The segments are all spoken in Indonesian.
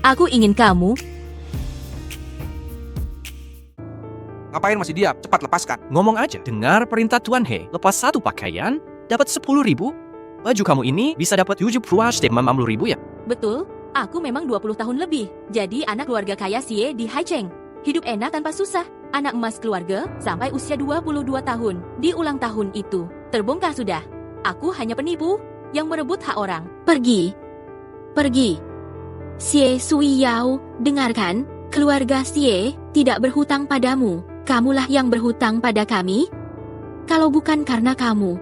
Aku ingin kamu. Ngapain masih diam? Cepat lepaskan. Ngomong aja. Dengar perintah Tuan He. Lepas satu pakaian, dapat 10.000. Baju kamu ini bisa dapat 70 50.000 ya? Betul, aku memang 20 tahun lebih. Jadi anak keluarga kaya Xie di Haicheng. Hidup enak tanpa susah. Anak emas keluarga sampai usia 22 tahun. Di ulang tahun itu, terbongkar sudah. Aku hanya penipu yang merebut hak orang. Pergi. Pergi. Xie Sui Yao, dengarkan. Keluarga Xie tidak berhutang padamu. Kamulah yang berhutang pada kami. Kalau bukan karena kamu,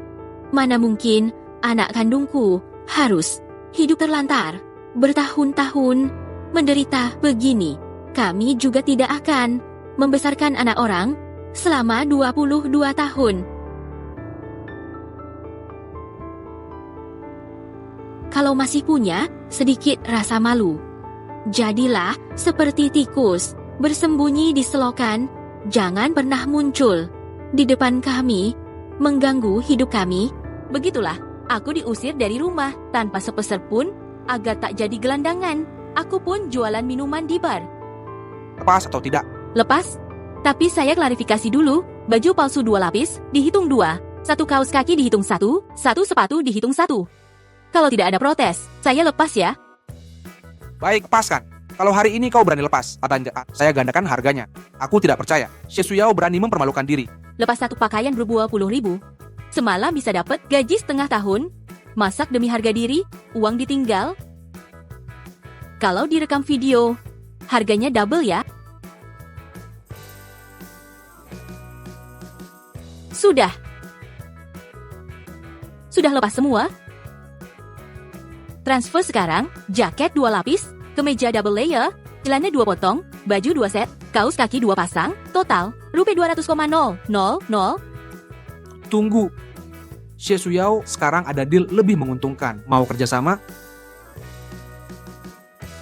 mana mungkin anak kandungku harus hidup terlantar bertahun-tahun menderita begini. Kami juga tidak akan membesarkan anak orang selama 22 tahun. Kalau masih punya sedikit rasa malu, jadilah seperti tikus, bersembunyi di selokan. Jangan pernah muncul di depan kami, mengganggu hidup kami. Begitulah, aku diusir dari rumah tanpa sepeser pun agar tak jadi gelandangan. Aku pun jualan minuman di bar. Lepas atau tidak? Lepas? Tapi saya klarifikasi dulu, baju palsu 2 lapis dihitung 2, 1 kaos kaki dihitung 1, 1 sepatu dihitung 1. Kalau tidak ada protes, saya lepas ya. Baik, lepaskan. Kalau hari ini kau berani lepas, saya gandakan harganya. Aku tidak percaya. Xie Suyao berani mempermalukan diri. Lepas satu pakaian ber-20.000. Semalam bisa dapat gaji setengah tahun. Masak demi harga diri, uang ditinggal. Kalau direkam video, harganya double ya. Sudah. Sudah lepas semua? Transfer sekarang, jaket 2 lapis, kemeja double layer, celana 2 potong, baju 2 set, kaos kaki 2 pasang, total Rp200,000. Tunggu. Xie Suyao sekarang ada deal lebih menguntungkan. Mau kerjasama?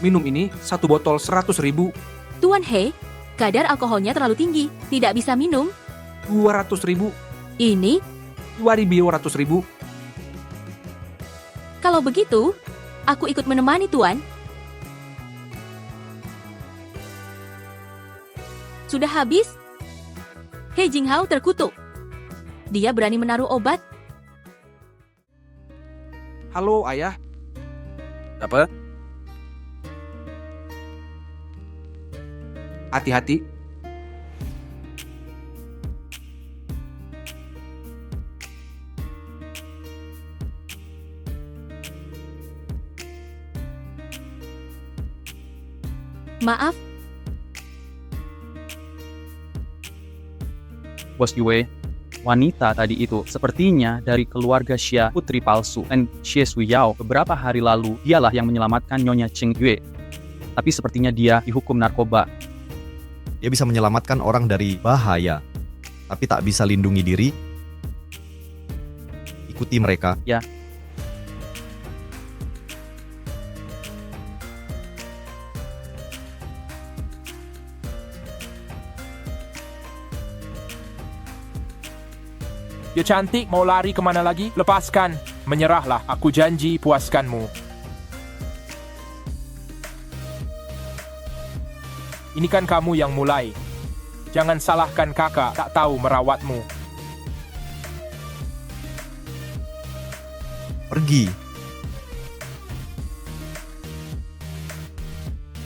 Minum ini 1 botol 100.000. Tuan He, kadar alkoholnya terlalu tinggi, tidak bisa minum. 200.000. Ini, 200.000. kalau begitu, aku ikut menemani Tuan. Sudah habis? He Jinghao terkutuk. Dia berani menaruh obat. Halo, ayah. Apa? Hati-hati. Maaf, Bos Yue, wanita tadi itu sepertinya dari keluarga Xia putri palsu dan Xie Suyao beberapa hari lalu dialah yang menyelamatkan Nyonya Cheng Yue. Tapi sepertinya dia dihukum narkoba. Dia bisa menyelamatkan orang dari bahaya, tapi tak bisa lindungi diri. Ikuti mereka. Ya. Ya cantik, mau lari kemana lagi? Lepaskan. Menyerahlah, aku janji puaskanmu. Ini kan kamu yang mulai. Jangan salahkan kakak tak tahu merawatmu. Pergi.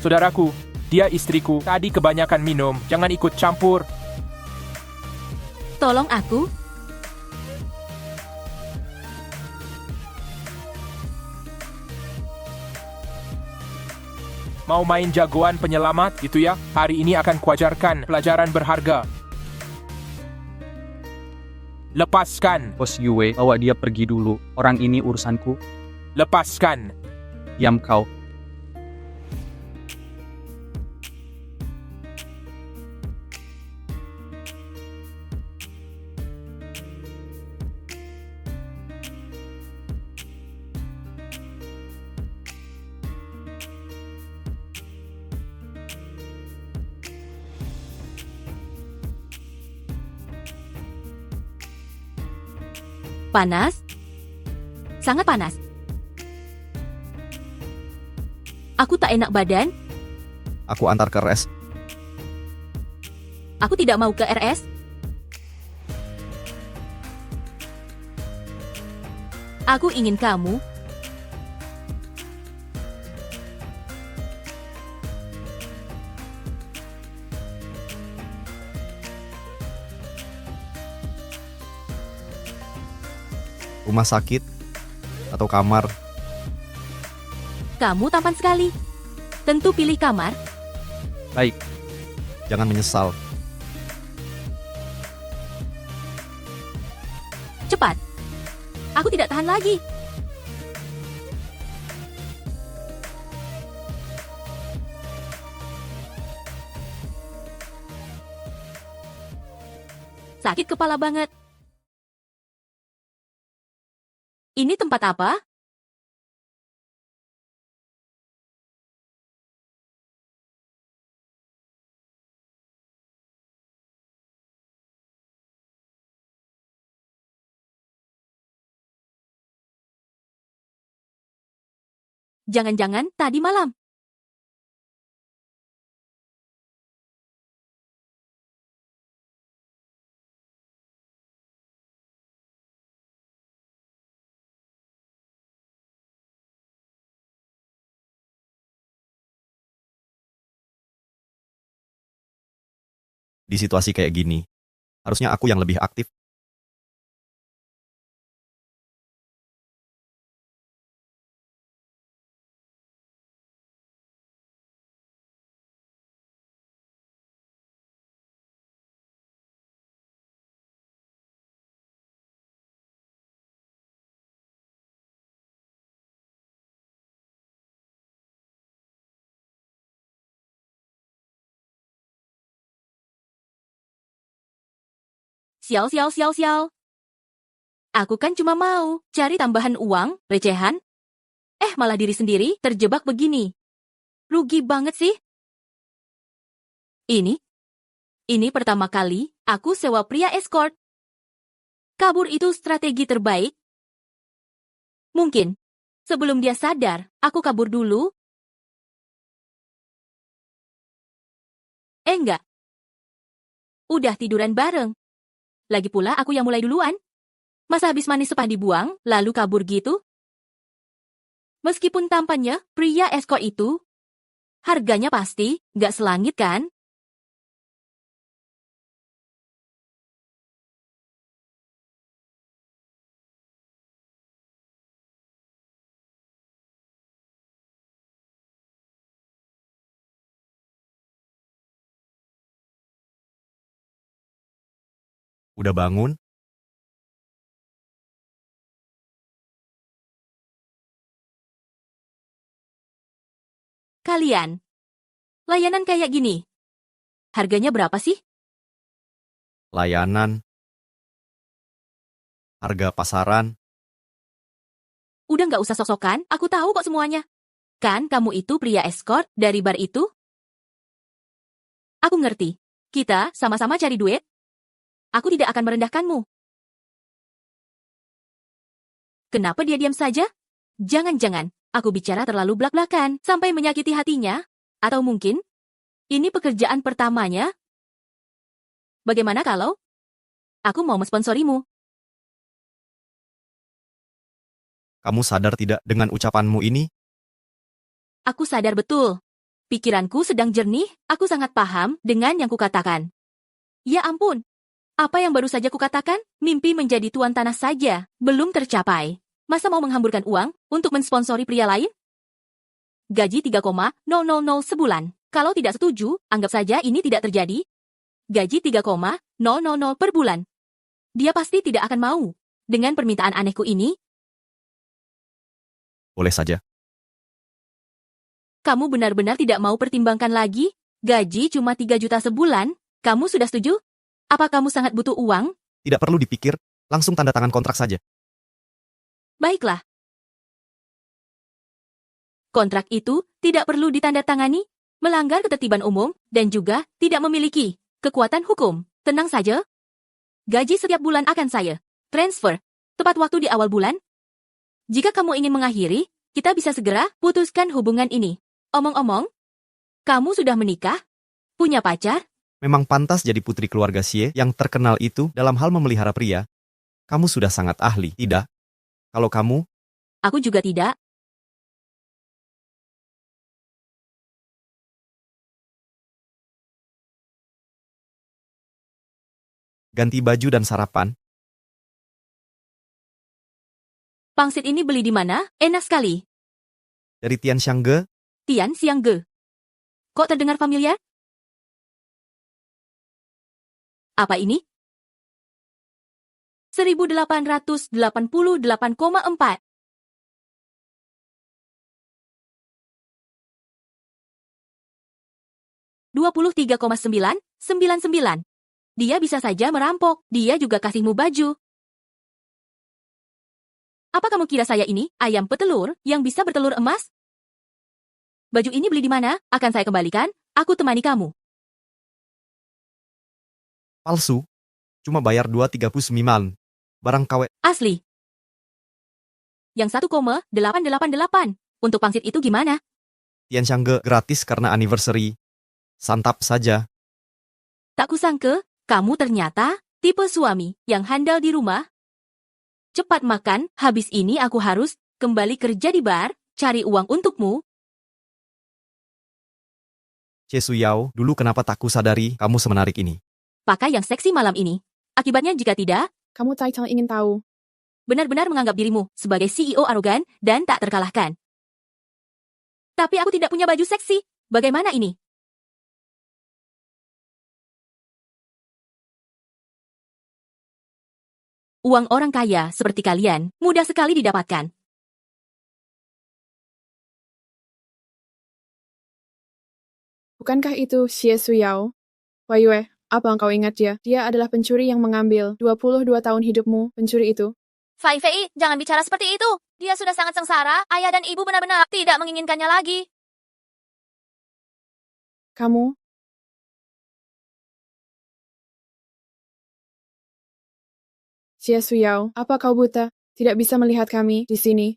Saudaraku, dia istriku. Tadi kebanyakan minum. Jangan ikut campur. tolong aku. Mau main jagoan penyelamat gitu ya? Hari ini akan kuajarkan pelajaran berharga. Lepaskan. Bos Yue, bawa dia pergi dulu. Orang ini urusanku. Lepaskan. Diam kau. Panas? Sangat panas. Aku tak enak badan. Aku antar ke RS. Aku tidak mau ke RS. Aku ingin kamu. Rumah sakit atau kamar? Kamu tampan sekali. Tentu pilih kamar. Baik, Jangan menyesal. Cepat. Aku tidak tahan lagi. Sakit kepala banget. Ini tempat apa? Jangan-jangan tadi malam. Di situasi kayak gini, harusnya aku yang lebih aktif. Sial, sial, sial, sial. Aku kan cuma mau cari tambahan uang, recehan. Malah diri sendiri terjebak begini. Rugi banget sih. Ini pertama kali aku sewa pria escort. Kabur itu strategi terbaik. Mungkin, sebelum dia sadar, aku kabur dulu. Enggak. Udah tiduran bareng. Lagi pula aku yang mulai duluan. Masa habis manis sepah dibuang, lalu kabur gitu? Meskipun tampannya pria escort itu, harganya pasti nggak selangit kan? Udah bangun? Kalian, layanan kayak gini, harganya berapa sih? Layanan? Harga pasaran? Udah nggak usah sok-sokan, aku tahu kok semuanya. Kan kamu itu pria escort dari bar itu? Aku ngerti. Kita sama-sama cari duit. Aku tidak akan merendahkanmu. Kenapa dia diam saja? Jangan-jangan aku bicara terlalu blak-blakan sampai menyakiti hatinya? Atau mungkin ini pekerjaan pertamanya? Bagaimana kalau aku mau mensponsorimu? Kamu sadar tidak dengan ucapanmu ini? Aku sadar betul. Pikiranku sedang jernih, aku sangat paham dengan yang kukatakan. Ya ampun, apa yang baru saja kukatakan? Mimpi menjadi tuan tanah saja, belum tercapai. Masa mau menghamburkan uang untuk mensponsori pria lain? Gaji 3,000 sebulan. Kalau tidak setuju, anggap saja ini tidak terjadi. Gaji 3,000 per bulan. Dia pasti tidak akan mau. Dengan permintaan anehku ini, Boleh saja. kamu benar-benar tidak mau pertimbangkan lagi? Gaji cuma 3 juta sebulan, kamu sudah setuju? Apa kamu sangat butuh uang? Tidak perlu dipikir, langsung tanda tangan kontrak saja. Baiklah. Kontrak itu tidak perlu ditandatangani, melanggar ketertiban umum, dan juga tidak memiliki kekuatan hukum. Tenang saja. Gaji setiap bulan akan saya transfer tepat waktu di awal bulan. Jika kamu ingin mengakhiri, kita bisa segera putuskan hubungan ini. Omong-omong, Kamu sudah menikah? Punya pacar? Memang pantas jadi putri keluarga Xie yang terkenal itu dalam hal memelihara pria. Kamu sudah sangat ahli, tidak? Kalau kamu, Aku juga tidak. ganti baju dan sarapan. Pangsit ini beli di mana? Enak sekali. Dari Tian Xiangge, Tian Xiangge. Kok terdengar familiar? Apa ini? 1888,4. $23,999. Dia bisa saja merampok. Dia juga kasihmu baju. Apa kamu kira saya ini, ayam petelur, yang bisa bertelur emas? Baju ini beli di mana? Akan saya kembalikan. Aku temani kamu. palsu. Cuma bayar 2,39. Barang KW. Asli. Yang 1,888. Untuk pangsit itu gimana? Tian Xiangge gratis karena anniversary. Santap saja. Tak kusangka, kamu ternyata tipe suami yang handal di rumah. Cepat makan, habis ini aku harus kembali kerja di bar, cari uang untukmu. Xie Suyao, dulu kenapa tak kusadari kamu semenarik ini? Pakai yang seksi malam ini. Akibatnya jika tidak, Kamu Taicang ingin tahu. benar-benar menganggap dirimu sebagai CEO arogan dan tak terkalahkan. Tapi aku tidak punya baju seksi. Bagaimana ini? Uang orang kaya seperti kalian mudah sekali didapatkan. Bukankah itu Xie Suyao? Wei Yue, apa engkau ingat dia? Dia adalah pencuri yang mengambil 22 tahun hidupmu, pencuri itu. Fai Fei, jangan bicara seperti itu. Dia sudah sangat sengsara, ayah dan ibu benar-benar tidak menginginkannya lagi. Kamu? Xie Suyao, apa kau buta? Tidak bisa melihat kami di sini.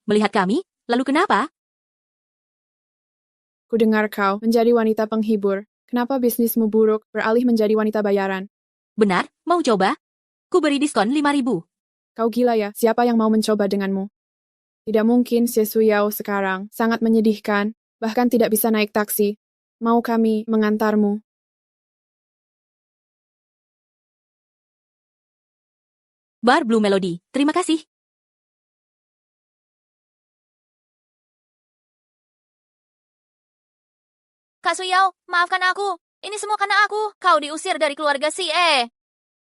Melihat kami? Lalu kenapa? Kudengar kau menjadi wanita penghibur. Kenapa bisnismu buruk beralih menjadi wanita bayaran? Benar, mau coba? Ku beri diskon 5.000. Kau gila ya, siapa yang mau mencoba denganmu? Tidak mungkin Xie Suyao sekarang, sangat menyedihkan, bahkan tidak bisa naik taksi. Mau kami mengantarmu? Bar Blue Melody, terima kasih. Kak Suyao, maafkan aku. Ini semua karena aku. Kau diusir dari keluarga si E.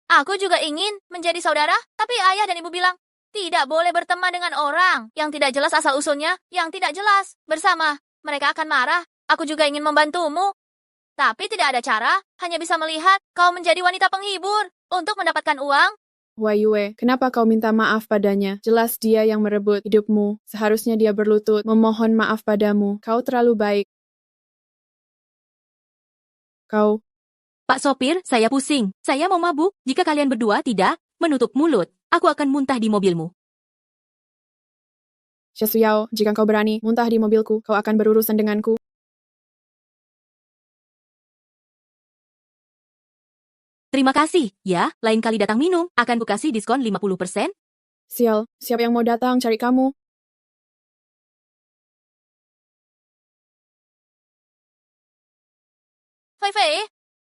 Aku juga ingin menjadi saudara, tapi ayah dan ibu bilang, tidak boleh berteman dengan orang yang tidak jelas asal-usulnya, yang tidak jelas. Bersama, mereka akan marah. Aku juga ingin membantumu. Tapi tidak ada cara, hanya bisa melihat kau menjadi wanita penghibur untuk mendapatkan uang. Wei Yue, kenapa kau minta maaf padanya? Jelas dia yang merebut hidupmu. Seharusnya dia berlutut, memohon maaf padamu. Kau terlalu baik. Kau, Pak sopir, saya pusing. Saya mau mabuk. Jika kalian berdua tidak menutup mulut, aku akan muntah di mobilmu. Xie Suyao, jika kau berani muntah di mobilku, kau akan berurusan denganku. Terima kasih, ya. Lain kali datang minum, akan kukasih diskon 50%. Sial, siapa yang mau datang cari kamu? Fei Fei,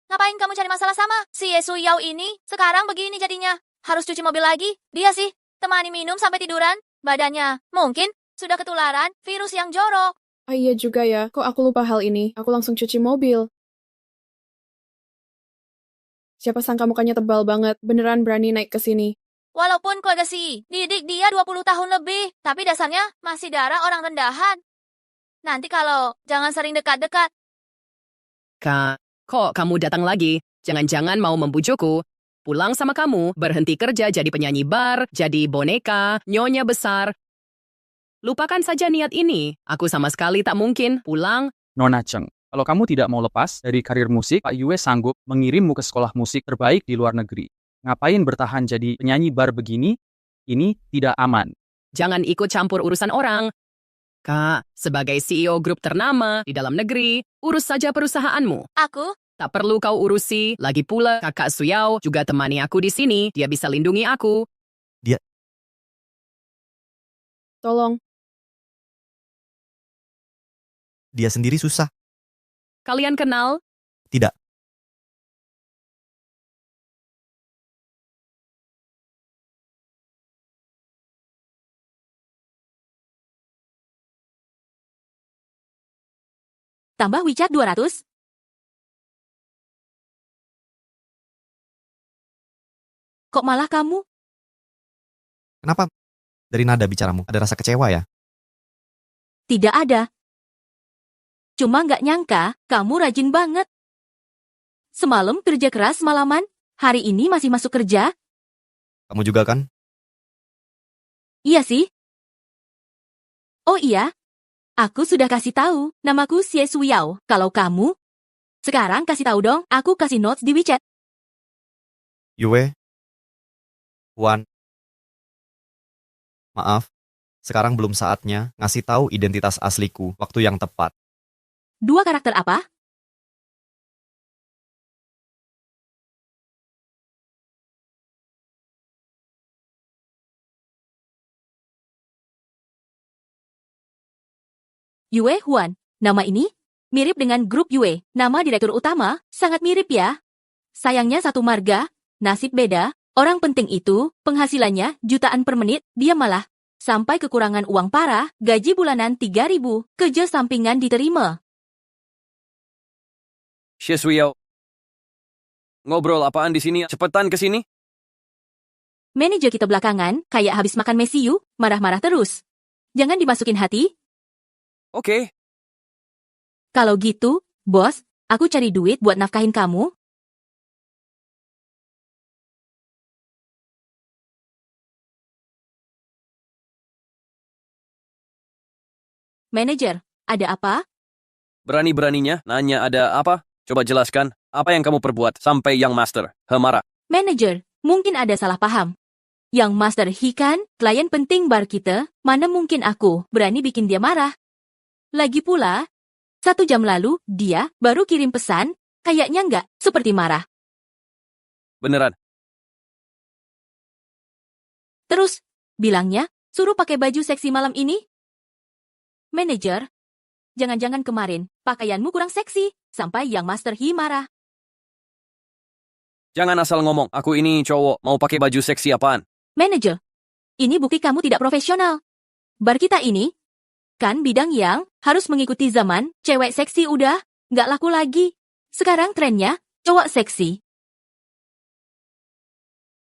ngapain kamu cari masalah sama si Yesu Yao ini? Sekarang begini jadinya. Harus cuci mobil lagi. Dia sih, temani minum sampai tiduran. Badannya mungkin sudah ketularan virus yang jorok. Ah iya juga ya, kok aku lupa hal ini? Aku langsung cuci mobil. Siapa sangka mukanya tebal banget, beneran berani naik ke sini. Walaupun keluarga si didik dia 20 tahun lebih, tapi dasarnya masih darah orang rendahan. Nanti kalau jangan sering dekat-dekat. Kak, kok kamu datang lagi? Jangan-jangan mau membujukku? Pulang sama kamu, berhenti kerja jadi penyanyi bar, jadi boneka, nyonya besar. Lupakan saja niat ini. Aku sama sekali tak mungkin pulang. Nona Cheng, kalau kamu tidak mau lepas dari karir musik, Pak Yue sanggup mengirimmu ke sekolah musik terbaik di luar negeri. Ngapain bertahan jadi penyanyi bar begini? Ini tidak aman. Jangan ikut campur urusan orang. Kak, sebagai CEO grup ternama di dalam negeri, urus saja perusahaanmu. Aku? Tak perlu kau urusi. Lagi pula, kakak Suyao juga temani aku di sini. Dia bisa lindungi aku. Tolong, Dia sendiri susah. Kalian kenal? Tidak. Tambah WeChat 200? Kok malah kamu? Kenapa? Dari nada bicaramu, ada rasa kecewa ya? Tidak ada. Cuma nggak nyangka, kamu rajin banget. Semalam kerja keras malaman, hari ini masih masuk kerja? Kamu juga kan? Iya sih. Oh iya, aku sudah kasih tahu, namaku Xie Suyao. Kalau kamu, sekarang kasih tahu dong, aku kasih notes di WeChat. Yue? Wan? Maaf, sekarang belum saatnya ngasih tahu identitas asliku waktu yang tepat. 2 karakter apa? Yue Huan. Nama ini mirip dengan grup Yue. Nama direktur utama sangat mirip ya. Sayangnya satu marga, nasib beda. Orang penting itu, penghasilannya jutaan per menit, dia malah sampai kekurangan uang parah, gaji bulanan 3.000, kerja sampingan diterima. Xie Suyao. Ngobrol apaan di sini? Cepetan ke sini. Manajer kita belakangan, kayak habis makan mesiu, marah-marah terus. Jangan dimasukin hati. Oke. Kalau gitu, bos, aku cari duit buat nafkahin kamu. Manajer, ada apa? Berani-beraninya nanya ada apa? Coba jelaskan, apa yang kamu perbuat sampai Yang Master marah? Manajer, mungkin ada salah paham. Yang Master He kan, klien penting bar kita, mana mungkin aku berani bikin dia marah. Lagi pula, 1 jam lalu, dia baru kirim pesan, kayaknya nggak seperti marah. Beneran? Terus, bilangnya, suruh pakai baju seksi malam ini? Manajer, jangan-jangan kemarin, pakaianmu kurang seksi, sampai Yang Master He marah. Jangan asal ngomong, aku ini cowok, mau pakai baju seksi apaan? Manajer, ini bukti kamu tidak profesional. Bar kita ini, kan bidang yang harus mengikuti zaman, cewek seksi udah nggak laku lagi. Sekarang trennya, cowok seksi.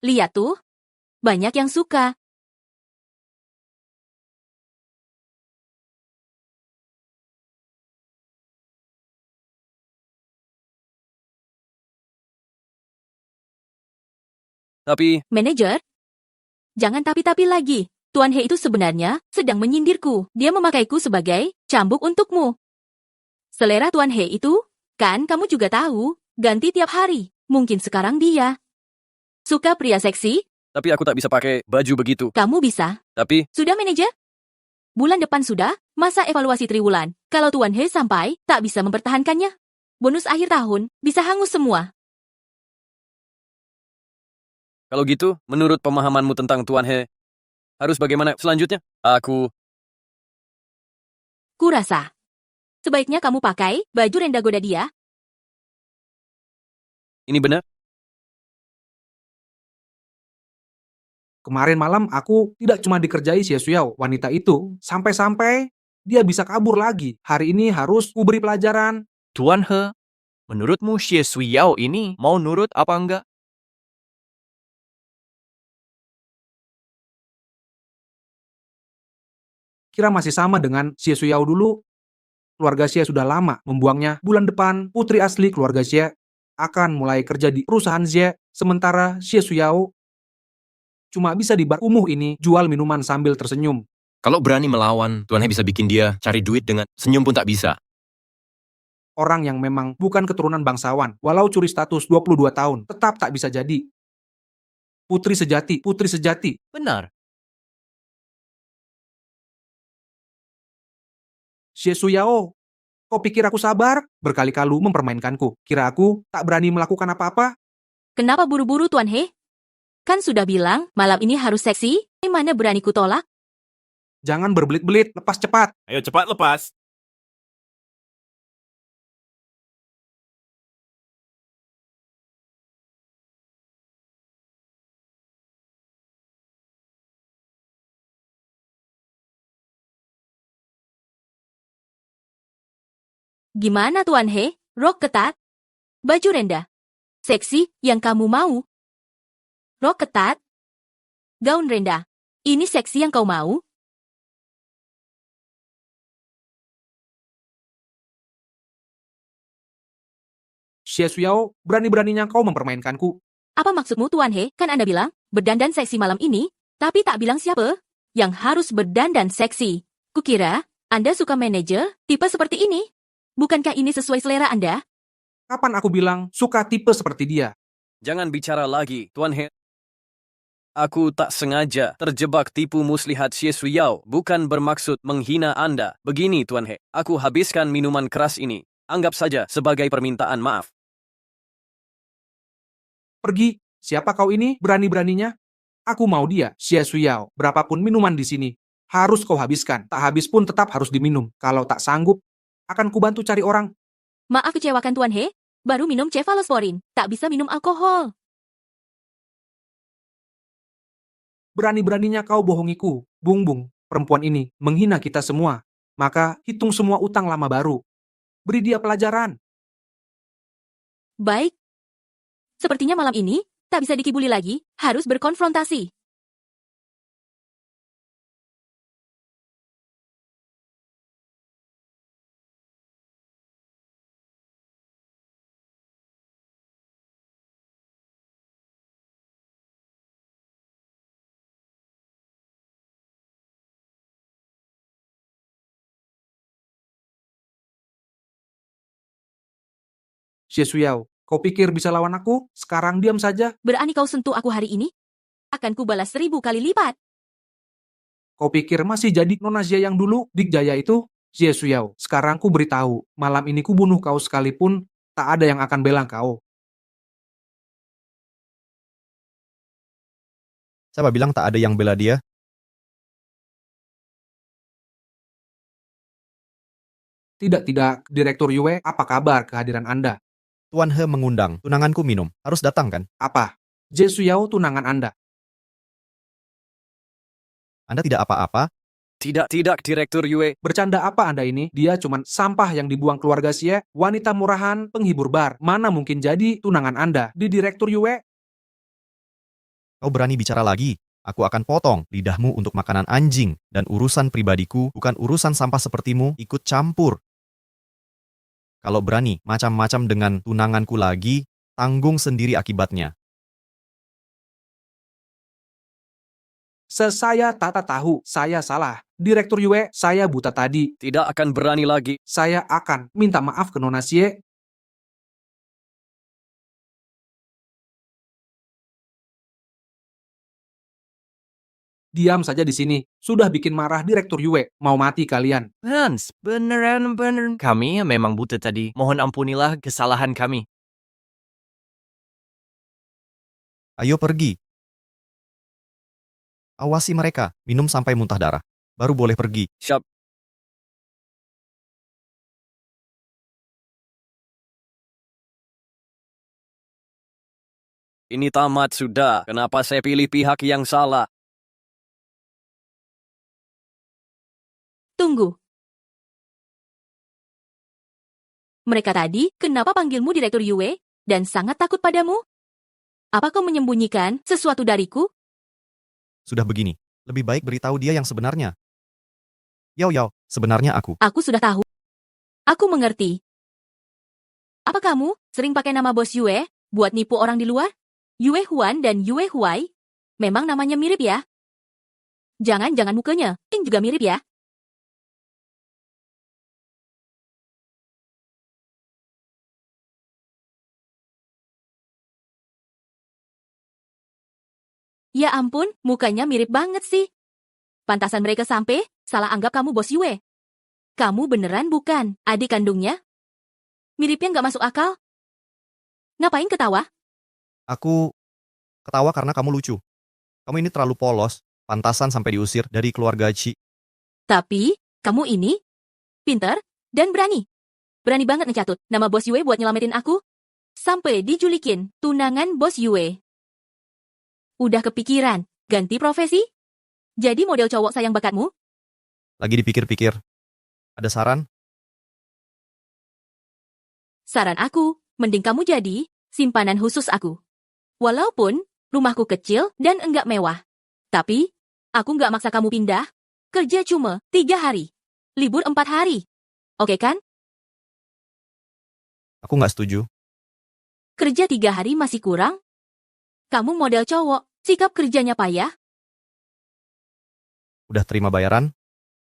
Lihat tuh, banyak yang suka. Tapi, Manajer, jangan tapi-tapi lagi. Tuan He itu sebenarnya sedang menyindirku. Dia memakaiku sebagai cambuk untukmu. Selera Tuan He itu, kan kamu juga tahu, ganti tiap hari. Mungkin sekarang dia suka pria seksi, tapi aku tak bisa pakai baju begitu. kamu bisa. Tapi, Sudah manajer? Bulan depan sudah, masa evaluasi triwulan. Kalau Tuan He sampai, tak bisa mempertahankannya. Bonus akhir tahun, bisa hangus semua. kalau gitu, menurut pemahamanmu tentang Tuan He, harus bagaimana selanjutnya? Aku, Kurasa. Sebaiknya kamu pakai baju renda goda dia. ini benar? Kemarin malam aku tidak cuma dikerjai Xie Suyao, wanita itu, sampai-sampai dia bisa kabur lagi. Hari ini harus kuberi pelajaran. Tuan He, menurutmu Xie Suyao ini mau nurut apa enggak? Kira masih sama dengan Xie Suyao dulu. Keluarga Xie sudah lama membuangnya. Bulan depan, putri asli keluarga Xie akan mulai kerja di perusahaan Xie, sementara Xie Suyao cuma bisa di bar kumuh ini jual minuman sambil tersenyum. Kalau berani melawan, Tuan He bisa bikin dia cari duit dengan senyum pun tak bisa. Orang yang memang bukan keturunan bangsawan, walau curi status 22 tahun, tetap tak bisa jadi putri sejati, putri sejati. Benar. Xie Suyao, kau pikir aku sabar? Berkali-kali mempermainkanku. Kira aku tak berani melakukan apa-apa? Kenapa buru-buru Tuan He? Kan sudah bilang malam ini harus seksi, mana berani ku tolak? Jangan berbelit-belit, lepas cepat. Ayo cepat lepas. Gimana Tuan He? Rok ketat? Baju rendah? Seksi yang kamu mau? Rok ketat? Gaun rendah? Ini seksi yang kau mau? Xie Suyao, berani-beraninya kau mempermainkanku. Apa maksudmu Tuan He? Kan Anda bilang berdandan seksi malam ini, tapi tak bilang siapa yang harus berdandan seksi. Kukira Anda suka manajer tipe seperti ini. Bukankah ini sesuai selera Anda? Kapan aku bilang suka tipe seperti dia? Jangan bicara lagi, Tuan He. Aku tak sengaja terjebak tipu muslihat Xie Suyao, bukan bermaksud menghina Anda. Begini, Tuan He, aku habiskan minuman keras ini. Anggap saja sebagai permintaan maaf. Pergi. Siapa kau ini? Berani-beraninya? Aku mau dia, Xie Suyao. Berapapun minuman di sini, harus kau habiskan. Tak habis pun tetap harus diminum. Kalau tak sanggup, akan kubantu cari orang. Maaf kecewakan Tuan He, baru minum cefalosporin, tak bisa minum alkohol. Berani-beraninya kau bohongiku. Bung, perempuan ini menghina kita semua. Maka hitung semua utang lama baru. Beri dia pelajaran. Baik. Sepertinya malam ini, tak bisa dikibuli lagi, harus berkonfrontasi. Xie Suyao, kau pikir bisa lawan aku? Sekarang diam saja. Berani kau sentuh aku hari ini? Akan kubalas 1000 kali lipat. Kau pikir masih jadi Nona Jia yang dulu, Dikjaya itu? Xie Suyao, sekarang ku beritahu, malam ini ku bunuh kau sekalipun, tak ada yang akan bela kau. Siapa bilang tak ada yang bela dia? Tidak, Direktur Yue, apa kabar kehadiran Anda? Tuan He mengundang, tunanganku minum. Harus datang kan? Apa? Xie Suyao tunangan Anda. Anda tidak apa-apa? Tidak, Direktur Yue. Bercanda apa Anda ini? Dia cuman sampah yang dibuang keluarga Xie, wanita murahan, penghibur bar. Mana mungkin jadi tunangan Anda di Direktur Yue? Kau berani bicara lagi? Aku akan potong lidahmu untuk makanan anjing. Dan urusan pribadiku, bukan urusan sampah sepertimu, ikut campur. Kalau berani macam-macam dengan tunanganku lagi, tanggung sendiri akibatnya. Saya tak tahu, saya salah. Direktur Yue, saya buta tadi. Tidak akan berani lagi. Saya akan minta maaf ke Nona Xie. Diam saja di sini. Sudah bikin marah Direktur Yue. Mau mati kalian. Hans, beneran. Kami memang buta tadi. Mohon ampunilah kesalahan kami. Ayo pergi. Awasi mereka, minum sampai muntah darah. Baru boleh pergi. Siap. Ini tamat sudah. Kenapa saya pilih pihak yang salah? Tunggu. Mereka tadi, kenapa panggilmu Direktur Yue dan sangat takut padamu? Apa kau menyembunyikan sesuatu dariku? Sudah begini, lebih baik beritahu dia yang sebenarnya. Yao, sebenarnya aku. Aku sudah tahu. Aku mengerti. Apa kamu sering pakai nama bos Yue buat nipu orang di luar? Yue Huan dan Yue Huai? Memang namanya mirip ya? Jangan mukanya, Ting juga mirip ya? Ya ampun, mukanya mirip banget sih. Pantasan mereka sampai salah anggap kamu bos Yue. Kamu beneran bukan adik kandungnya? Miripnya nggak masuk akal. Ngapain ketawa? Aku ketawa karena kamu lucu. Kamu ini terlalu polos, pantasan sampai diusir dari keluarga Chi. Tapi, kamu ini pinter dan berani. Berani banget ngecatut nama bos Yue buat nyelamatin aku. Sampai dijulikin tunangan bos Yue. Udah kepikiran ganti profesi? Jadi model cowok sayang bakatmu? Lagi dipikir-pikir. Ada saran? Saran aku, mending kamu jadi simpanan khusus aku. Walaupun rumahku kecil dan enggak mewah. Tapi, aku nggak maksa kamu pindah. Kerja cuma 3 hari. Libur 4 hari. Oke kan? Aku nggak setuju. Kerja 3 hari masih kurang? Kamu model cowok, sikap kerjanya payah. Udah terima bayaran?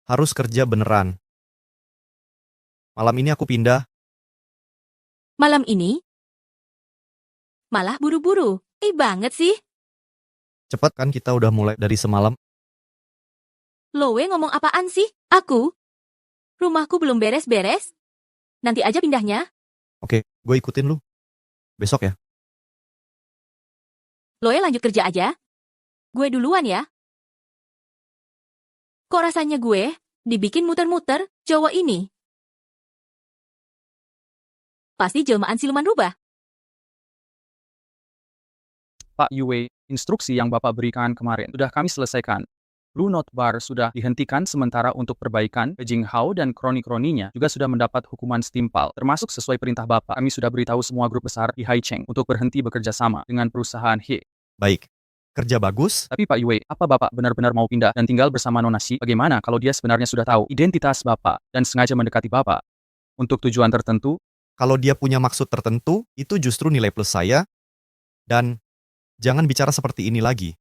Harus kerja beneran. Malam ini aku pindah. Malam ini? Malah buru-buru. Banget sih. Cepet kan kita udah mulai dari semalam. Loe ngomong apaan sih? Aku? Rumahku belum beres-beres. Nanti aja pindahnya. Oke, gue ikutin lu. Besok ya. Loe lanjut kerja aja. Gue duluan ya. Kok rasanya gue dibikin muter-muter cowok ini? Pasti jelmaan siluman rubah. Pak Yue, instruksi yang Bapak berikan kemarin sudah kami selesaikan. Blue Note Bar sudah dihentikan sementara untuk perbaikan. Jing Hao dan kroni-kroninya juga sudah mendapat hukuman setimpal. Termasuk sesuai perintah Bapak, kami sudah beritahu semua grup besar di Haicheng untuk berhenti bekerja sama dengan perusahaan He. Baik. Kerja bagus? Tapi Pak Yue, apa Bapak benar-benar mau pindah dan tinggal bersama Nona Xi? Bagaimana kalau dia sebenarnya sudah tahu identitas Bapak dan sengaja mendekati Bapak untuk tujuan tertentu? Kalau dia punya maksud tertentu, itu justru nilai plus saya. Dan jangan bicara seperti ini lagi.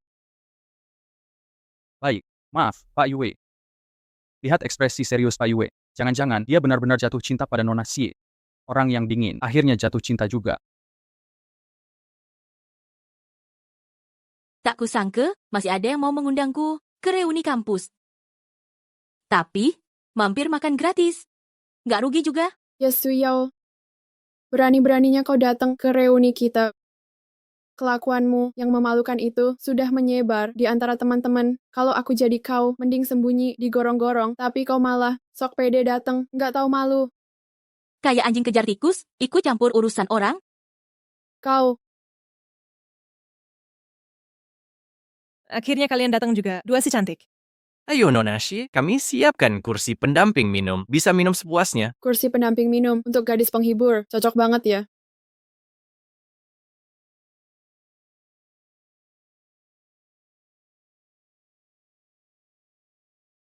Baik, maaf, Pak Yue. Lihat ekspresi serius Pak Yue. Jangan-jangan dia benar-benar jatuh cinta pada Nona Xie. Orang yang dingin, akhirnya jatuh cinta juga. Tak kusangka, masih ada yang mau mengundangku ke reuni kampus. Tapi, mampir makan gratis. Nggak rugi juga. Yesuyao, berani-beraninya kau datang ke reuni kita. Kelakuanmu yang memalukan itu sudah menyebar di antara teman-teman. Kalau aku jadi kau, mending sembunyi di gorong-gorong. Tapi kau malah sok pede datang, nggak tahu malu. Kayak anjing kejar tikus, ikut campur urusan orang. Kau, Akhirnya kalian datang juga, dua si cantik. Ayo Nona Xi, kami siapkan kursi pendamping minum. Bisa minum sepuasnya. kursi pendamping minum untuk gadis penghibur. Cocok banget ya.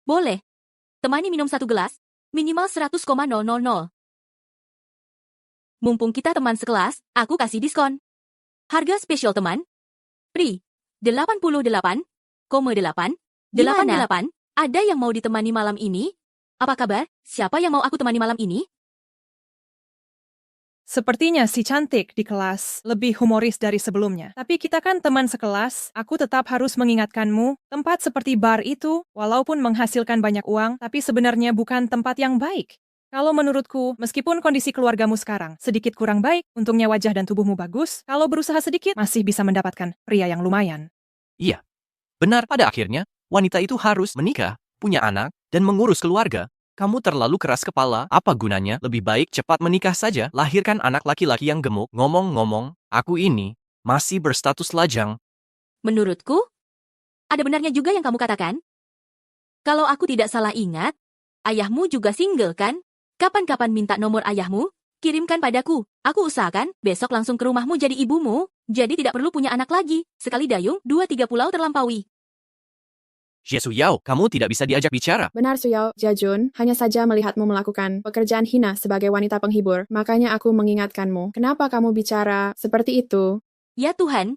Boleh. Temani minum 1 gelas, minimal 100,000. Mumpung kita teman sekelas, aku kasih diskon. Harga spesial teman. Pri. 88,8. 88. Ada yang mau ditemani malam ini? Apa kabar? Siapa yang mau aku temani malam ini? Sepertinya si cantik di kelas lebih humoris dari sebelumnya. Tapi kita kan teman sekelas, aku tetap harus mengingatkanmu, tempat seperti bar itu, walaupun menghasilkan banyak uang, tapi sebenarnya bukan tempat yang baik. Kalau menurutku, meskipun kondisi keluargamu sekarang sedikit kurang baik, untungnya wajah dan tubuhmu bagus, kalau berusaha sedikit, masih bisa mendapatkan pria yang lumayan. Iya. Benar, pada akhirnya, wanita itu harus menikah, punya anak, dan mengurus keluarga. Kamu terlalu keras kepala, apa gunanya? Lebih baik cepat menikah saja, lahirkan anak laki-laki yang gemuk. Ngomong-ngomong, aku ini masih berstatus lajang. Menurutku, ada benarnya juga yang kamu katakan. Kalau aku tidak salah ingat, ayahmu juga single kan? Kapan-kapan minta nomor ayahmu? Kirimkan padaku. Aku usahakan besok langsung ke rumahmu jadi ibumu. Jadi tidak perlu punya anak lagi. Sekali dayung, 2-3 pulau terlampaui. Xie Suyao, kamu tidak bisa diajak bicara. Benar Suyao, Jajun, hanya saja melihatmu melakukan pekerjaan hina sebagai wanita penghibur. Makanya aku mengingatkanmu. Kenapa kamu bicara seperti itu? Ya Tuhan,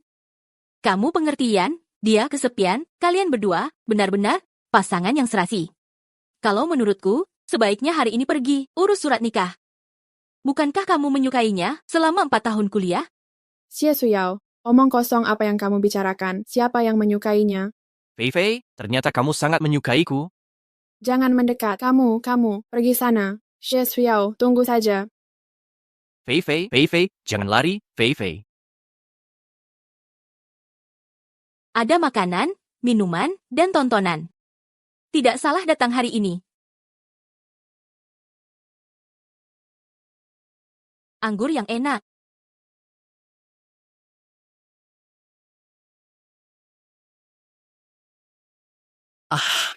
kamu pengertian, dia kesepian, kalian berdua benar-benar pasangan yang serasi. Kalau menurutku, sebaiknya hari ini pergi, urus surat nikah. Bukankah kamu menyukainya selama 4 tahun kuliah? Xie Suyao, omong kosong apa yang kamu bicarakan. Siapa yang menyukainya? Fei Fei, ternyata kamu sangat menyukaiku. Jangan mendekat. Kamu, pergi sana. Xie Suyao, tunggu saja. Fei Fei, jangan lari, Fei Fei. Ada makanan, minuman, dan tontonan. Tidak salah datang hari ini. Anggur yang enak.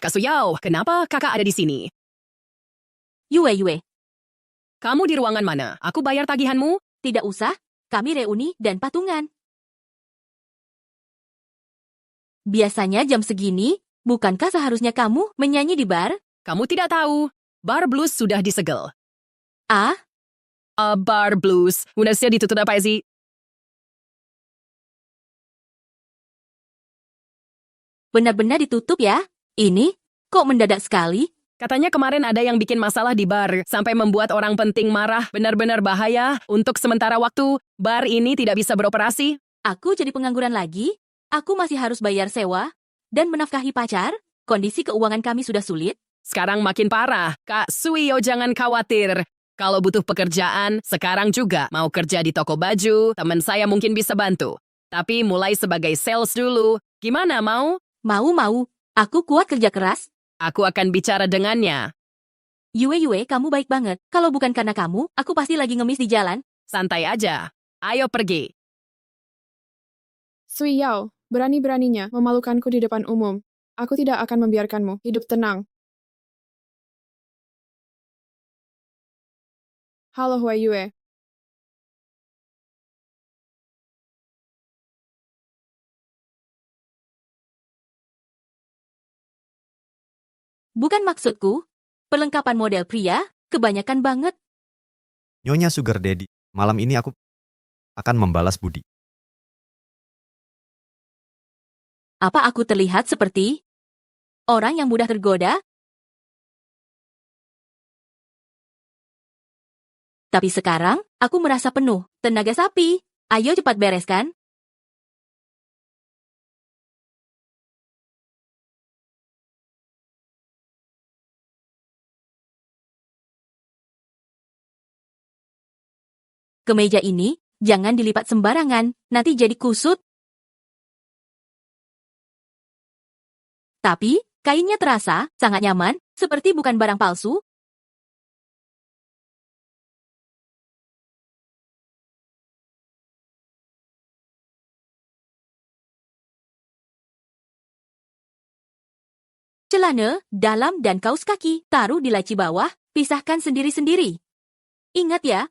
Kak Suyao, kenapa kakak ada di sini? Yue, Kamu di ruangan mana? Aku bayar tagihanmu? tidak usah. Kami reuni dan patungan. Biasanya jam segini, bukankah seharusnya kamu menyanyi di bar? Kamu tidak tahu. Bar blues sudah disegel. Ah, Bar blues. Hunasnya ditutup apa sih? benar-benar ditutup ya? Ini, kok mendadak sekali? Katanya kemarin ada yang bikin masalah di bar, sampai membuat orang penting marah. Benar-benar bahaya. Untuk sementara waktu, bar ini tidak bisa beroperasi. Aku jadi pengangguran lagi? Aku masih harus bayar sewa? Dan menafkahi pacar? Kondisi keuangan kami sudah sulit? Sekarang makin parah. Kak Suyo jangan khawatir. Kalau butuh pekerjaan, sekarang juga mau kerja di toko baju, teman saya mungkin bisa bantu. Tapi mulai sebagai sales dulu. Gimana mau? Mau. Aku kuat kerja keras. Aku akan bicara dengannya. Yue, kamu baik banget. Kalau bukan karena kamu, aku pasti lagi ngemis di jalan. Santai aja. Ayo pergi. Suyao, berani-beraninya memalukanku di depan umum. Aku tidak akan membiarkanmu hidup tenang. Halo Huai Yue. Bukan maksudku. Perlengkapan model pria, kebanyakan banget. Nyonya Sugar Daddy, malam ini aku akan membalas budi. Apa aku terlihat seperti orang yang mudah tergoda? Tapi sekarang, aku merasa penuh. Tenaga sapi. Ayo cepat bereskan. Kemeja ini, jangan dilipat sembarangan, nanti jadi kusut. Tapi, kainnya terasa sangat nyaman, seperti bukan barang palsu. Celana, dalam dan kaos kaki, taruh di laci bawah, pisahkan sendiri-sendiri. Ingat ya.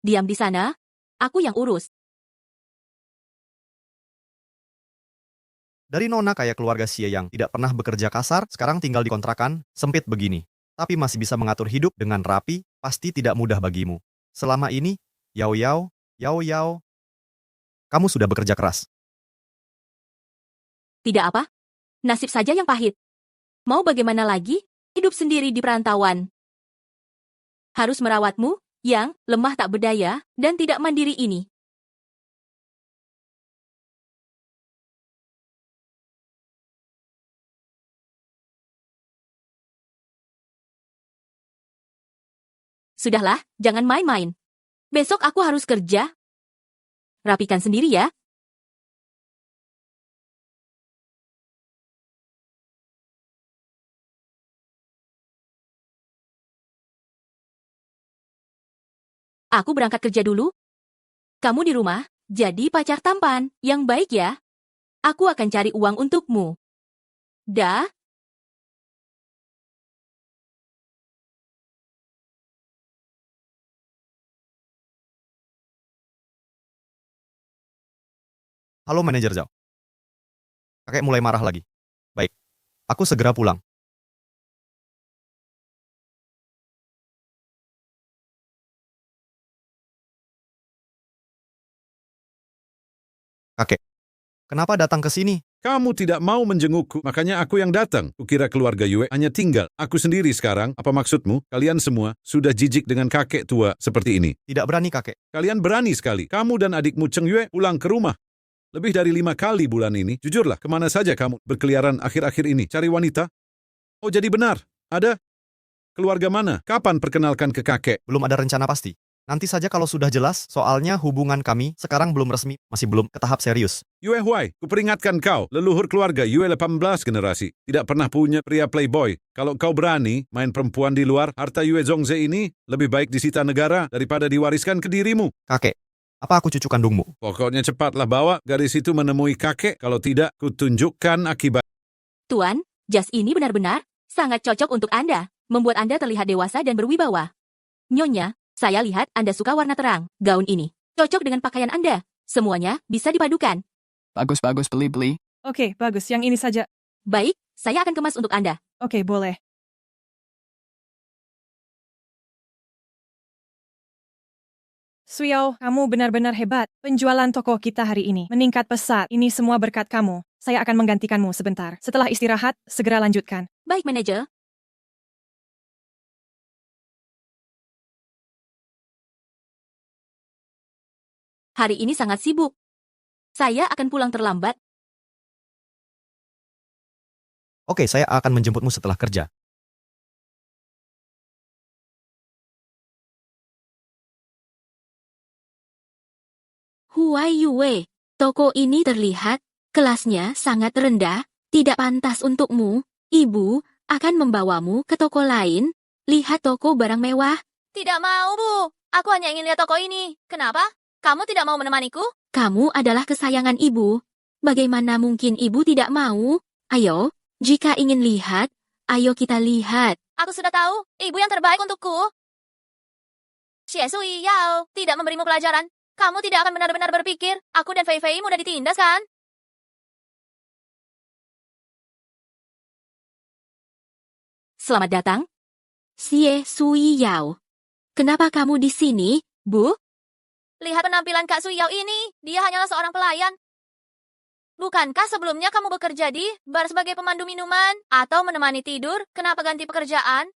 Diam di sana, aku yang urus. Dari nona kayak keluarga Xie yang tidak pernah bekerja kasar, sekarang tinggal di kontrakan, sempit begini. Tapi masih bisa mengatur hidup dengan rapi, pasti tidak mudah bagimu. Selama ini, Yao, kamu sudah bekerja keras. Tidak apa? Nasib saja yang pahit. Mau bagaimana lagi? Hidup sendiri di perantauan. Harus merawatmu, yang lemah tak berdaya, dan tidak mandiri ini. Sudahlah, jangan main-main. Besok aku harus kerja. Rapikan sendiri ya. Aku berangkat kerja dulu. Kamu di rumah, jadi pacar tampan yang baik ya. Aku akan cari uang untukmu. Dah. Halo manajer Zhao. Kakek mulai marah lagi. Baik, aku segera pulang. Kakek, kenapa datang ke sini? Kamu tidak mau menjengukku, makanya aku yang datang. Kukira keluarga Yue hanya tinggal. Aku sendiri sekarang. Apa maksudmu? Kalian semua sudah jijik dengan kakek tua seperti ini. Tidak berani kakek. Kalian berani sekali. Kamu dan adikmu Cheng Yue pulang ke rumah. Lebih dari 5 kali bulan ini. Jujurlah, kemana saja kamu berkeliaran akhir-akhir ini? Cari wanita? Oh, jadi benar. Ada? Keluarga mana? Kapan perkenalkan ke kakek? Belum ada rencana pasti. Nanti saja kalau sudah jelas, soalnya hubungan kami sekarang belum resmi, masih belum ke tahap serius. Yue Huai, kuperingatkan kau, leluhur keluarga Yue 18 generasi. Tidak pernah punya pria playboy. Kalau kau berani main perempuan di luar, harta Yue Zhongze ini lebih baik disita negara daripada diwariskan ke dirimu. Kakek, apa aku cucu kandungmu? Pokoknya cepatlah bawa gadis itu menemui kakek, kalau tidak, kutunjukkan akibat. Tuan, jas ini benar-benar sangat cocok untuk Anda, membuat Anda terlihat dewasa dan berwibawa. Nyonya, saya lihat Anda suka warna terang. Gaun ini cocok dengan pakaian Anda. Semuanya bisa dipadukan. Bagus, beli. Oke, bagus. Yang ini saja. Baik, saya akan kemas untuk Anda. Oke, boleh. Suyao, kamu benar-benar hebat. Penjualan toko kita hari ini meningkat pesat. Ini semua berkat kamu. Saya akan menggantikanmu sebentar. Setelah istirahat, segera lanjutkan. Baik, manajer. Hari ini sangat sibuk. Saya akan pulang terlambat. Oke, saya akan menjemputmu setelah kerja. Huai Yue, toko ini terlihat kelasnya sangat rendah, tidak pantas untukmu. Ibu akan membawamu ke toko lain. Lihat toko barang mewah. Tidak mau, Bu. Aku hanya ingin lihat toko ini. Kenapa? Kamu tidak mau menemaniku? Kamu adalah kesayangan ibu. Bagaimana mungkin ibu tidak mau? Ayo, jika ingin lihat, ayo kita lihat. Aku sudah tahu, ibu yang terbaik untukku. Xie Sui Yao tidak memberimu pelajaran. Kamu tidak akan benar-benar berpikir, aku dan Fei Fei mudah ditindas, kan? Selamat datang, Xie Sui Yao. Kenapa kamu di sini, Bu? Lihat penampilan Kak Sui Yao ini, dia hanyalah seorang pelayan. Bukankah sebelumnya kamu bekerja di bar sebagai pemandu minuman atau menemani tidur? Kenapa ganti pekerjaan?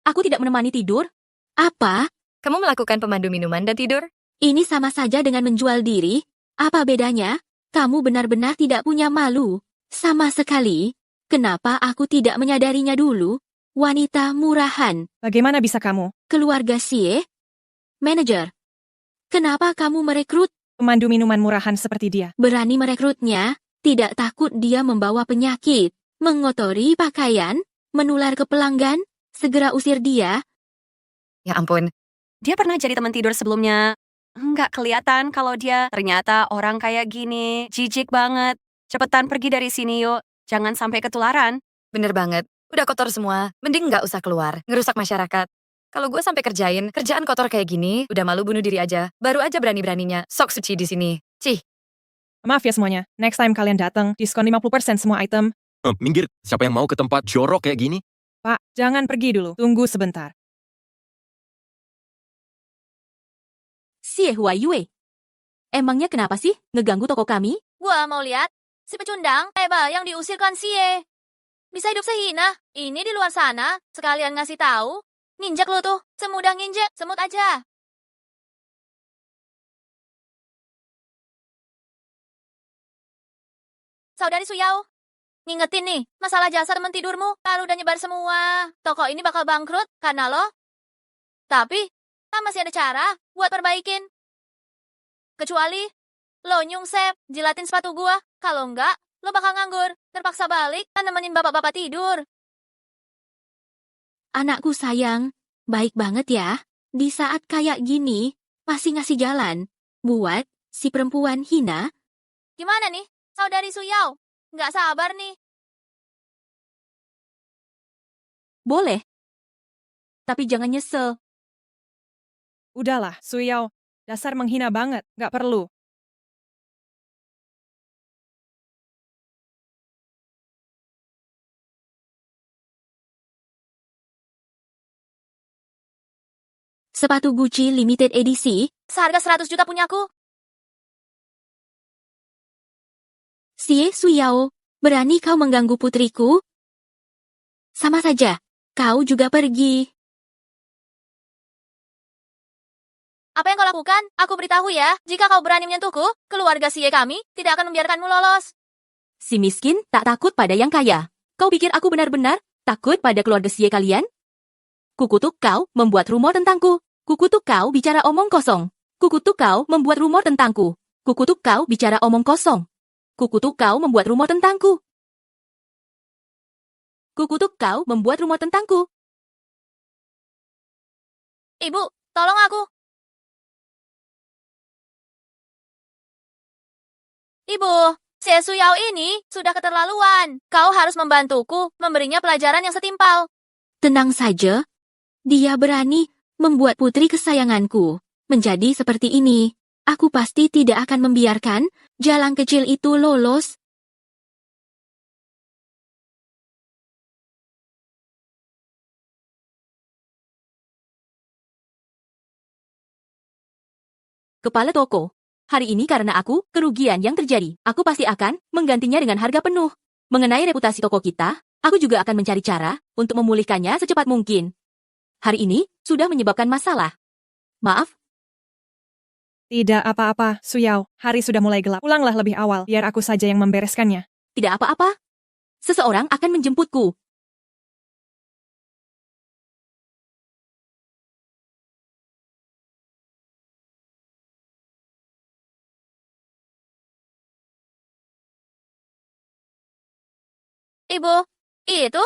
Aku tidak menemani tidur. Apa? Kamu melakukan pemandu minuman dan tidur? Ini sama saja dengan menjual diri. Apa bedanya? Kamu benar-benar tidak punya malu. Sama sekali. Kenapa aku tidak menyadarinya dulu? Wanita murahan. Bagaimana bisa kamu? Keluarga Xie? Manajer. Kenapa kamu merekrut? Pemandu minuman murahan seperti dia. Berani merekrutnya? Tidak takut dia membawa penyakit, mengotori pakaian, menular ke pelanggan? Segera usir dia. Ya ampun. Dia pernah jadi teman tidur sebelumnya. Nggak kelihatan kalau dia ternyata orang kayak gini. Jijik banget. Cepetan pergi dari sini yuk. Jangan sampai ketularan. Bener banget. Udah kotor semua. Mending nggak usah keluar. Ngerusak masyarakat. Kalau gue sampai kerjaan kotor kayak gini, udah malu bunuh diri aja. Baru aja berani-beraninya sok suci di sini. Cih. Maaf ya semuanya. Next time kalian datang, diskon 50% semua item. Minggir, siapa yang mau ke tempat jorok kayak gini? Pak, jangan pergi dulu. Tunggu sebentar. Xie Huai Yue. Emangnya kenapa sih ngeganggu toko kami? Gua mau lihat si pecundang yang diusirkan Xie. Bisa hidup sehina. Ini di luar sana, sekalian ngasih tahu. Nginjek lo tuh, semudah nginjek, semut aja. Saudari Suyao, ngingetin nih, masalah jasa teman tidurmu, kalau udah nyebar semua, toko ini bakal bangkrut karena lo. Tapi, kan masih ada cara buat perbaikin. Kecuali, lo nyungsep, jilatin sepatu gua, kalau enggak, lo bakal nganggur, terpaksa balik, kan nemenin bapak-bapak tidur. Anakku sayang, baik banget ya. Di saat kayak gini, masih ngasih jalan. Buat si perempuan hina. Gimana nih, Saudari Suyao? Nggak sabar nih. Boleh. Tapi jangan nyesel. Udahlah, Suyao. Dasar menghina banget. Nggak perlu. Sepatu Gucci limited edisi, seharga 100 juta punyaku. Xie Suyao, berani kau mengganggu putriku? Sama saja, kau juga pergi. Apa yang kau lakukan? Aku beritahu ya, jika kau berani menyentuhku, keluarga Xie kami tidak akan membiarkanmu lolos. Si miskin tak takut pada yang kaya. Kau pikir aku benar-benar takut pada keluarga Xie kalian? Kukutuk kau membuat rumor tentangku. Kukutuk kau bicara omong kosong. Kukutuk kau membuat rumor tentangku. Kukutuk kau bicara omong kosong. Kukutuk kau membuat rumor tentangku. Kukutuk kau membuat rumor tentangku. Ibu, tolong aku. Ibu, Xie Suyao ini sudah keterlaluan. Kau harus membantuku memberinya pelajaran yang setimpal. Tenang saja. Dia berani membuat putri kesayanganku menjadi seperti ini. Aku pasti tidak akan membiarkan jalang kecil itu lolos. Kepala toko. Hari ini karena aku, kerugian yang terjadi, aku pasti akan menggantinya dengan harga penuh. Mengenai reputasi toko kita, aku juga akan mencari cara untuk memulihkannya secepat mungkin. Hari ini sudah menyebabkan masalah. Maaf. Tidak apa-apa, Suyao. Hari sudah mulai gelap. Pulanglah lebih awal, biar aku saja yang membereskannya. Tidak apa-apa. Seseorang akan menjemputku. Ibu, itu?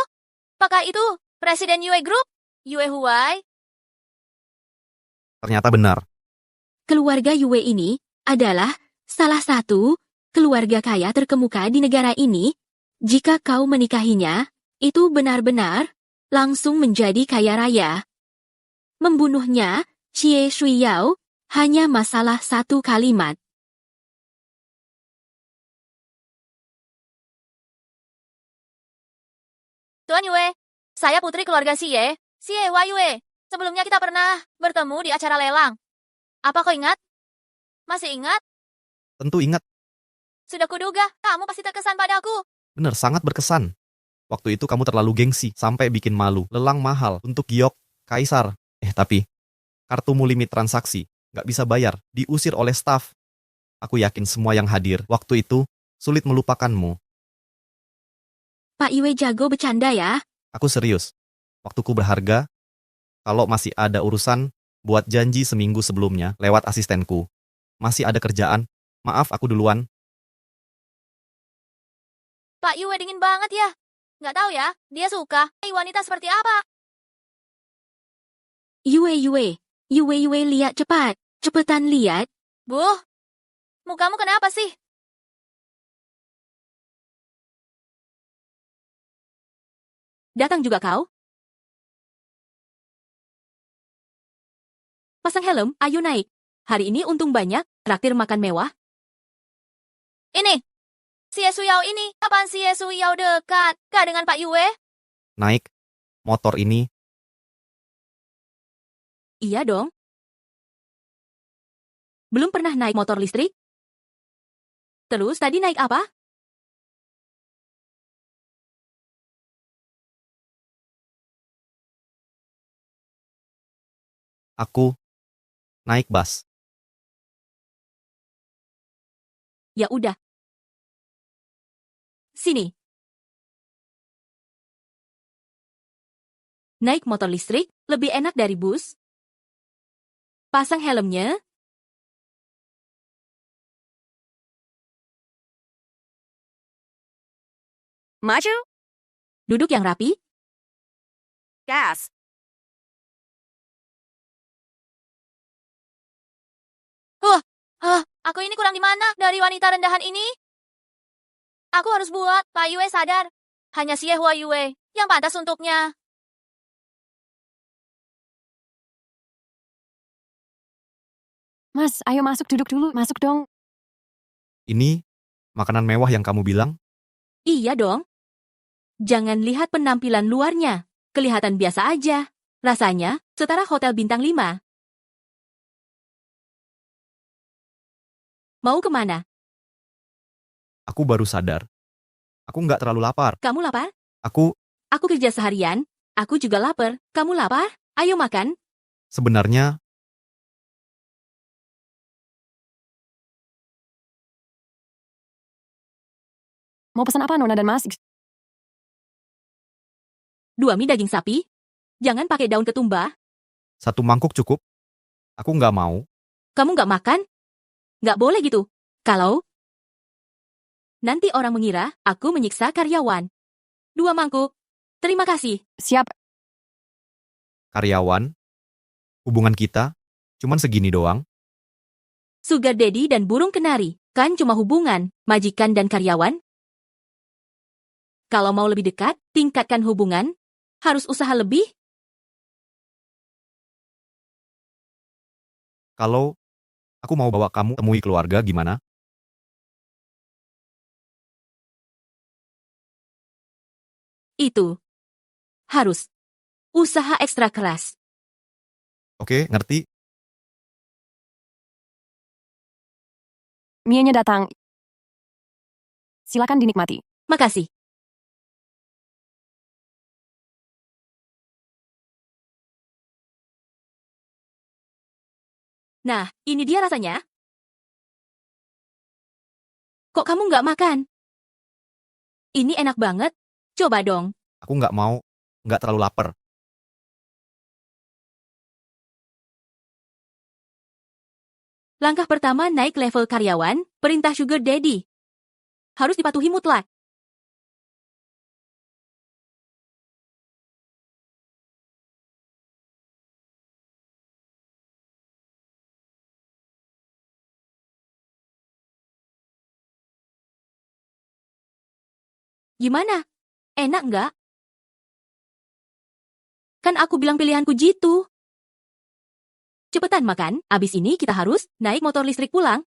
Apakah itu Presiden Yue Group? Yue Huai? Ternyata benar. Keluarga Yue ini adalah salah satu keluarga kaya terkemuka di negara ini. Jika kau menikahinya, itu benar-benar langsung menjadi kaya raya. Membunuhnya, Xie Shuiyao, hanya masalah satu kalimat. Tuan Yue, saya putri keluarga Xie Hua Yue. Sebelumnya kita pernah bertemu di acara lelang. Apa kau ingat? Masih ingat? Tentu ingat. Sudah kuduga, kamu pasti terkesan padaku. Benar, sangat berkesan. Waktu itu kamu terlalu gengsi, sampai bikin malu. Lelang mahal untuk giok, kaisar. Tapi kartumu limit transaksi, nggak bisa bayar, diusir oleh staf. Aku yakin semua yang hadir waktu itu sulit melupakanmu. Pak Yue jago bercanda ya. Aku serius. Waktuku berharga. Kalau masih ada urusan, buat janji seminggu sebelumnya lewat asistenku. Masih ada kerjaan. Maaf, aku duluan. Pak Yue dingin banget ya. Nggak tahu ya, dia suka wanita seperti apa. Yue, lihat cepat. Cepetan lihat. Bu, mukamu kenapa sih? Datang juga kau? Pasang helm, ayo naik. Hari ini untung banyak, traktir makan mewah. Ini, Xie Suyao ini, kapan Xie Suyao dekat? Kah dengan Pak Yue? Naik. Motor ini. Iya dong. Belum pernah naik motor listrik? Terus tadi naik apa? Aku naik bus. Ya udah. Sini. Naik motor listrik lebih enak dari bus. Pasang helmnya. Maju. Duduk yang rapi. Gas. Aku ini kurang di mana dari wanita rendahan ini? Aku harus buat Pak Yue sadar. Hanya Xie Hua Yue yang pantas untuknya. Mas, ayo masuk, duduk dulu. Masuk dong. Ini makanan mewah yang kamu bilang? Iya dong. Jangan lihat penampilan luarnya. Kelihatan biasa aja. Rasanya setara hotel bintang 5. Mau kemana? Aku baru sadar. Aku nggak terlalu lapar. Kamu lapar? Aku kerja seharian. Aku juga lapar. Kamu lapar? Ayo makan. sebenarnya Mau pesan apa, Nona dan Mas? 2 mie daging sapi. Jangan pakai daun ketumbar. 1 mangkuk cukup. Aku nggak mau. Kamu nggak makan? Nggak boleh gitu. Kalau nanti orang mengira aku menyiksa karyawan. 2 mangkuk. Terima kasih. Siap. Karyawan? Hubungan kita? Cuman segini doang? Sugar daddy dan burung kenari. Kan cuma hubungan majikan dan karyawan. Kalau mau lebih dekat, tingkatkan hubungan. Harus usaha lebih. Kalau aku mau bawa kamu temui keluarga gimana? Itu harus usaha ekstra keras. Oke, ngerti? Mienya datang. Silakan dinikmati. Makasih. Nah, ini dia rasanya. Kok kamu nggak makan? Ini enak banget. Coba dong. Aku nggak mau, nggak terlalu lapar. Langkah pertama naik level karyawan, perintah sugar daddy. Harus dipatuhi mutlak. Gimana? Enak nggak? Kan aku bilang pilihanku jitu. Cepetan makan, abis ini kita harus naik motor listrik pulang.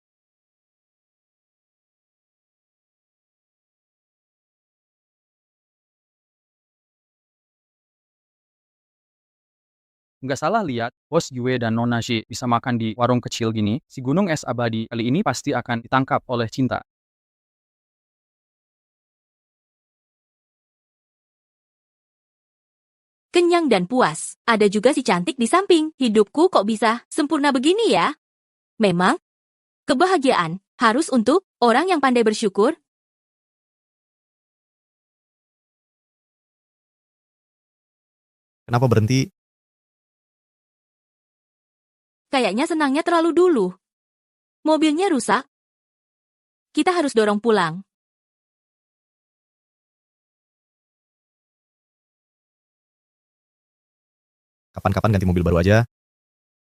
Nggak salah lihat, Bos Yue dan Nona Shi bisa makan di warung kecil gini, si gunung es abadi kali ini pasti akan ditangkap oleh cinta. Kenyang dan puas. Ada juga si cantik di samping. Hidupku kok bisa sempurna begini ya? Memang, kebahagiaan harus untuk orang yang pandai bersyukur. Kenapa berhenti? Kayaknya senangnya terlalu dulu. Mobilnya rusak. Kita harus dorong pulang. Kapan-kapan ganti mobil baru aja.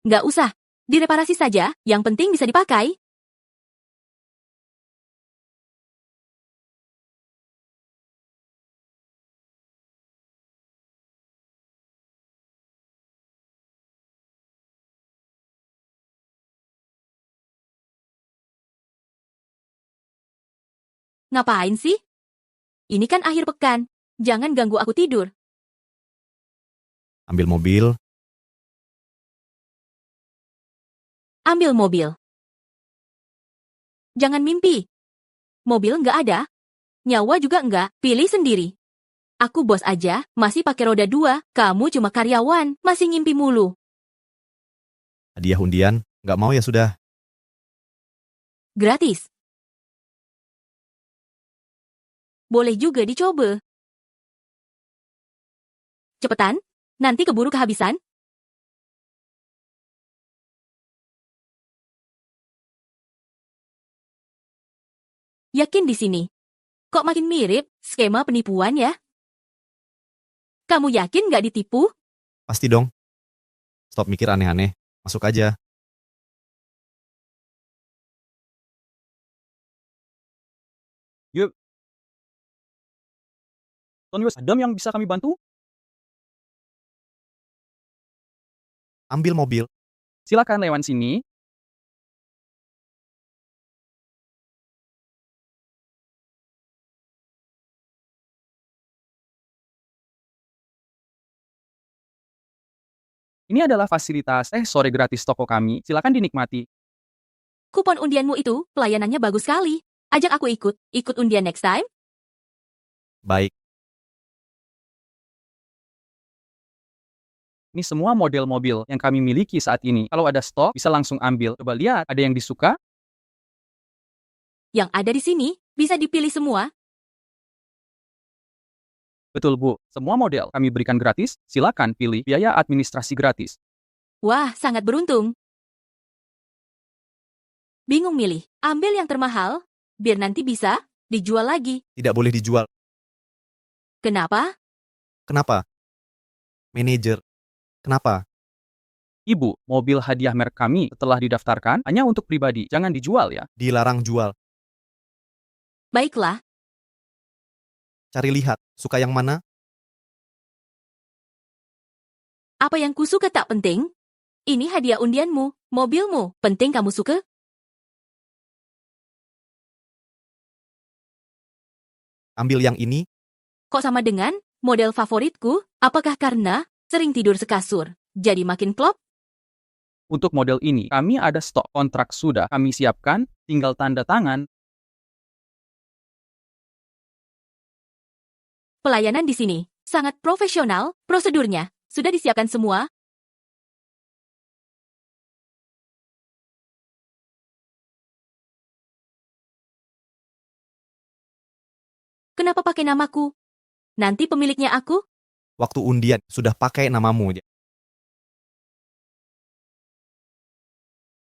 Nggak usah. Direparasi saja, yang penting bisa dipakai. Ngapain sih? Ini kan akhir pekan. Jangan ganggu aku tidur. Ambil mobil. Ambil mobil. Jangan mimpi. Mobil nggak ada. Nyawa juga nggak. Pilih sendiri. Aku bos aja, masih pakai roda 2. Kamu cuma karyawan, masih ngimpi mulu. Hadiah undian. Nggak mau ya sudah. Gratis. Boleh juga dicoba. Cepetan, nanti keburu kehabisan. Yakin di sini. Kok makin mirip skema penipuan ya? Kamu yakin nggak ditipu? Pasti dong. Stop mikir aneh-aneh. Masuk aja. Yuk. Tuan Yus, Adam yang bisa kami bantu? Ambil mobil. Silakan lewat sini. Ini adalah fasilitas sore gratis toko kami. Silakan dinikmati. Kupon undianmu itu, pelayanannya bagus sekali. Ajak aku ikut. Ikut undian next time? Baik. Ini semua model mobil yang kami miliki saat ini. Kalau ada stok, bisa langsung ambil. Coba lihat, ada yang disuka? Yang ada di sini, bisa dipilih semua. Betul, Bu. Semua model kami berikan gratis. Silakan pilih biaya administrasi gratis. Wah, sangat beruntung. Bingung milih. Ambil yang termahal, biar nanti bisa dijual lagi. Tidak boleh dijual. Kenapa? Kenapa? Manajer. Kenapa? Ibu, mobil hadiah merek kami telah didaftarkan hanya untuk pribadi. Jangan dijual ya. Dilarang jual. Baiklah, Cari lihat. Suka yang mana? apa yang kusuka tak penting. Ini hadiah undianmu, mobilmu. Penting kamu suka? Ambil yang ini. Kok sama dengan model favoritku? Apakah karena sering tidur sekasur, jadi makin klop? Untuk model ini, kami ada stok kontrak sudah kami siapkan, tinggal tanda tangan. Pelayanan di sini sangat profesional, prosedurnya sudah disiapkan semua. Kenapa pakai namaku? Nanti pemiliknya aku? Waktu undian sudah pakai namamu.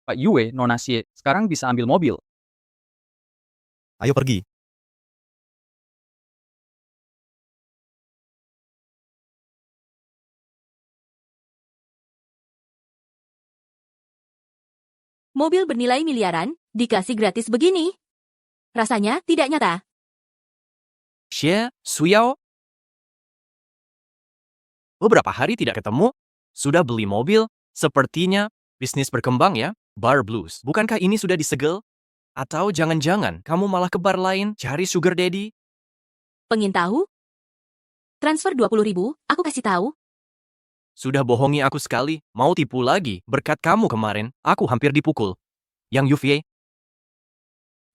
Pak Yue, Nona Xie, sekarang bisa ambil mobil. Ayo pergi. Mobil bernilai miliaran, dikasih gratis begini. Rasanya tidak nyata. Xie, Suyao. Beberapa hari tidak ketemu, sudah beli mobil, sepertinya bisnis berkembang ya, Bar Blues. Bukankah ini sudah disegel? Atau jangan-jangan kamu malah ke bar lain cari sugar daddy? Pengin tahu? Transfer 20.000, aku kasih tahu. Sudah bohongi aku sekali, mau tipu lagi. Berkat kamu kemarin, aku hampir dipukul. Yang Yufie,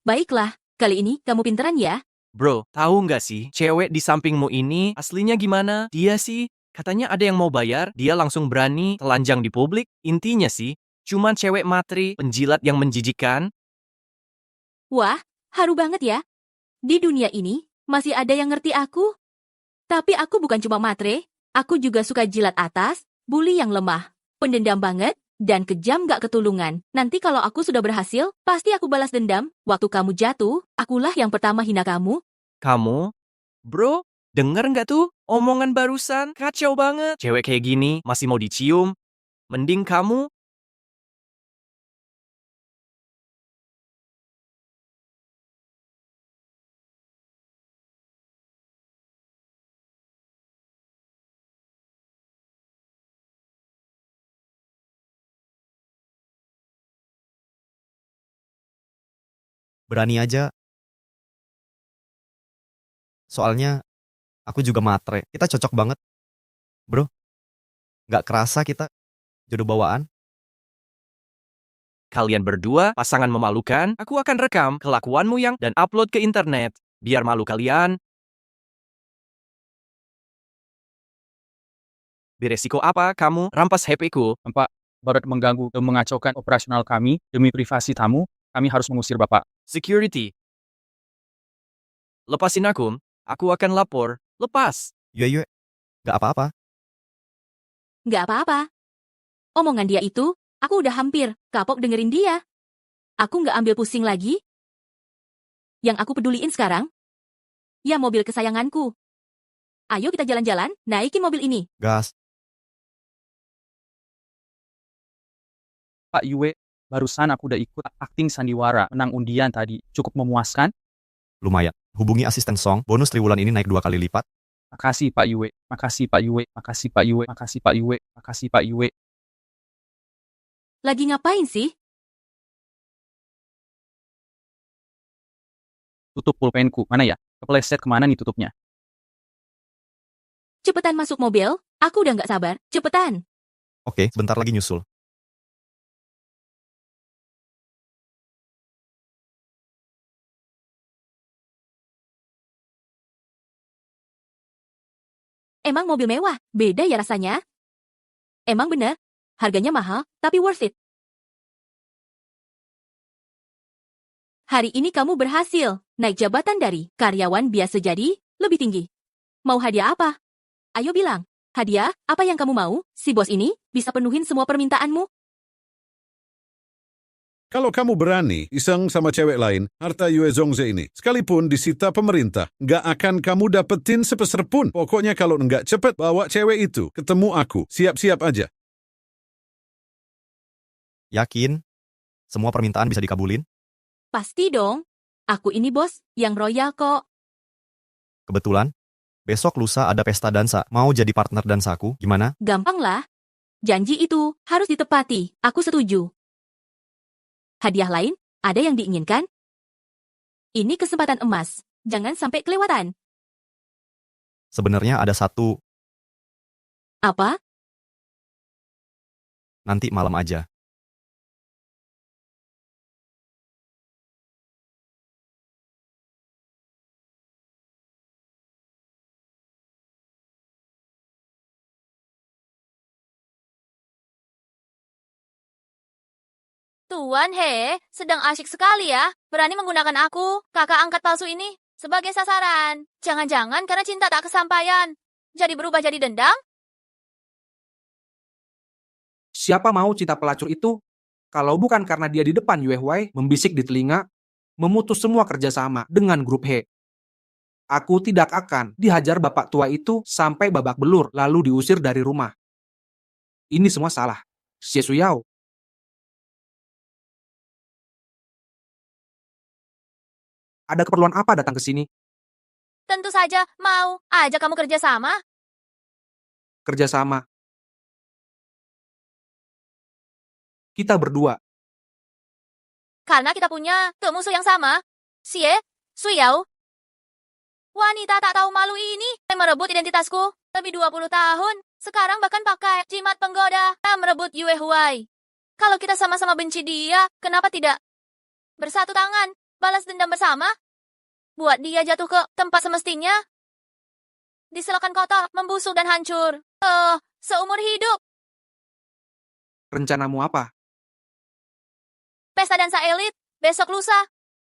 Baiklah, kali ini kamu pinteran ya. bro, tahu nggak sih, cewek di sampingmu ini aslinya gimana? Dia sih, katanya ada yang mau bayar, dia langsung berani telanjang di publik. Intinya sih, cuman cewek matri, penjilat yang menjijikkan. Wah, haru banget ya. Di dunia ini, masih ada yang ngerti aku. Tapi aku bukan cuma matre, aku juga suka jilat atas, bully yang lemah, pendendam banget, dan kejam gak ketulungan. Nanti kalau aku sudah berhasil, pasti aku balas dendam. Waktu kamu jatuh, akulah yang pertama hina kamu. Kamu? Bro, denger nggak tuh omongan barusan? Kacau banget. Cewek kayak gini masih mau dicium? Mending kamu Berani aja. Soalnya aku juga matre. Kita cocok banget. Bro, nggak kerasa kita jodoh bawaan. kalian berdua pasangan memalukan, aku akan rekam kelakuanmu yang dan upload ke internet. Biar malu kalian. Beresiko apa kamu rampas HP-ku? Pak, Barat mengganggu dan mengacaukan operasional kami demi privasi tamu. Kami harus mengusir Bapak. Security. Lepasin aku akan lapor. Lepas. Yue, nggak apa-apa. Gak apa-apa. Omongan dia itu, aku udah hampir kapok dengerin dia. Aku gak ambil pusing lagi. Yang aku peduliin sekarang, ya mobil kesayanganku. Ayo kita jalan-jalan, naikin mobil ini. Gas. Pak Yue, barusan aku udah ikut akting sandiwara menang undian tadi. Cukup memuaskan? Lumayan. Hubungi asisten Song. Bonus triwulan ini naik 2 kali lipat. Makasih Pak Yue, makasih Pak Yue, makasih Pak Yue, makasih Pak Yue, makasih Pak Yue. Lagi ngapain sih? Tutup pulpenku, mana ya? Kepleset kemana nih tutupnya? Cepetan masuk mobil, aku udah gak sabar. Cepetan. Oke, sebentar lagi nyusul. Emang mobil mewah, beda ya rasanya? Emang bener, harganya mahal, tapi worth it. Hari ini kamu berhasil naik jabatan dari karyawan biasa jadi lebih tinggi. Mau hadiah apa? Ayo bilang. Hadiah, apa yang kamu mau? Si bos ini bisa penuhin semua permintaanmu. Kalau kamu berani iseng sama cewek lain, harta Yue Zhongze ini, sekalipun disita pemerintah, nggak akan kamu dapetin sepeser pun. Pokoknya kalau nggak cepet bawa cewek itu ketemu aku, siap-siap aja. Yakin? Semua permintaan bisa dikabulin? Pasti dong. Aku ini bos, yang royal kok. Kebetulan, besok lusa ada pesta dansa. Mau jadi partner dansaku? Gimana? Gampang lah. Janji itu harus ditepati. Aku setuju. Hadiah lain, ada yang diinginkan? Ini kesempatan emas. Jangan sampai kelewatan. Sebenarnya ada satu, Apa? nanti malam aja. Tuan He, sedang asyik sekali ya. Berani menggunakan aku, kakak angkat palsu ini, sebagai sasaran. Jangan-jangan karena cinta tak kesampaian. Jadi berubah jadi dendam? Siapa mau cinta pelacur itu? Kalau bukan karena dia di depan Yue Huai membisik di telinga, memutus semua kerjasama dengan grup He. Aku tidak akan dihajar bapak tua itu sampai babak belur lalu diusir dari rumah. Ini semua salah. Xie Suyao. Ada keperluan apa datang ke sini? Tentu saja, mau. Ajak kamu kerja sama. Kerjasama. Kita berdua. Karena kita punya musuh yang sama. Xie, Suyao. Wanita tak tahu malu ini merebut identitasku. Lebih 20 tahun. Sekarang bahkan pakai jimat penggoda merebut Yue Huai. Kalau kita sama-sama benci dia, kenapa tidak bersatu tangan, balas dendam bersama? Buat dia jatuh ke tempat semestinya. Disilakan kotor, membusuk dan hancur. Seumur hidup. Rencanamu apa? Pesta dansa elit, besok lusa.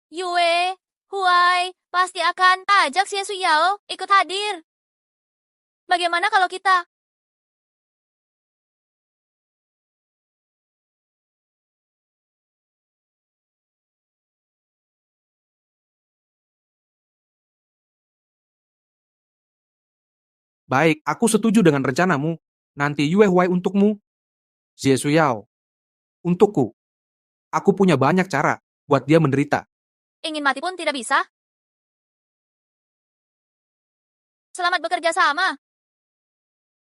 Yue Huai pasti akan ajak Xie Suyao ikut hadir. Bagaimana kalau kita Baik, aku setuju dengan rencanamu. Nanti Yue Huai untukmu. Xie Suyao. Untukku. Aku punya banyak cara buat dia menderita. ingin mati pun tidak bisa? Selamat bekerja sama.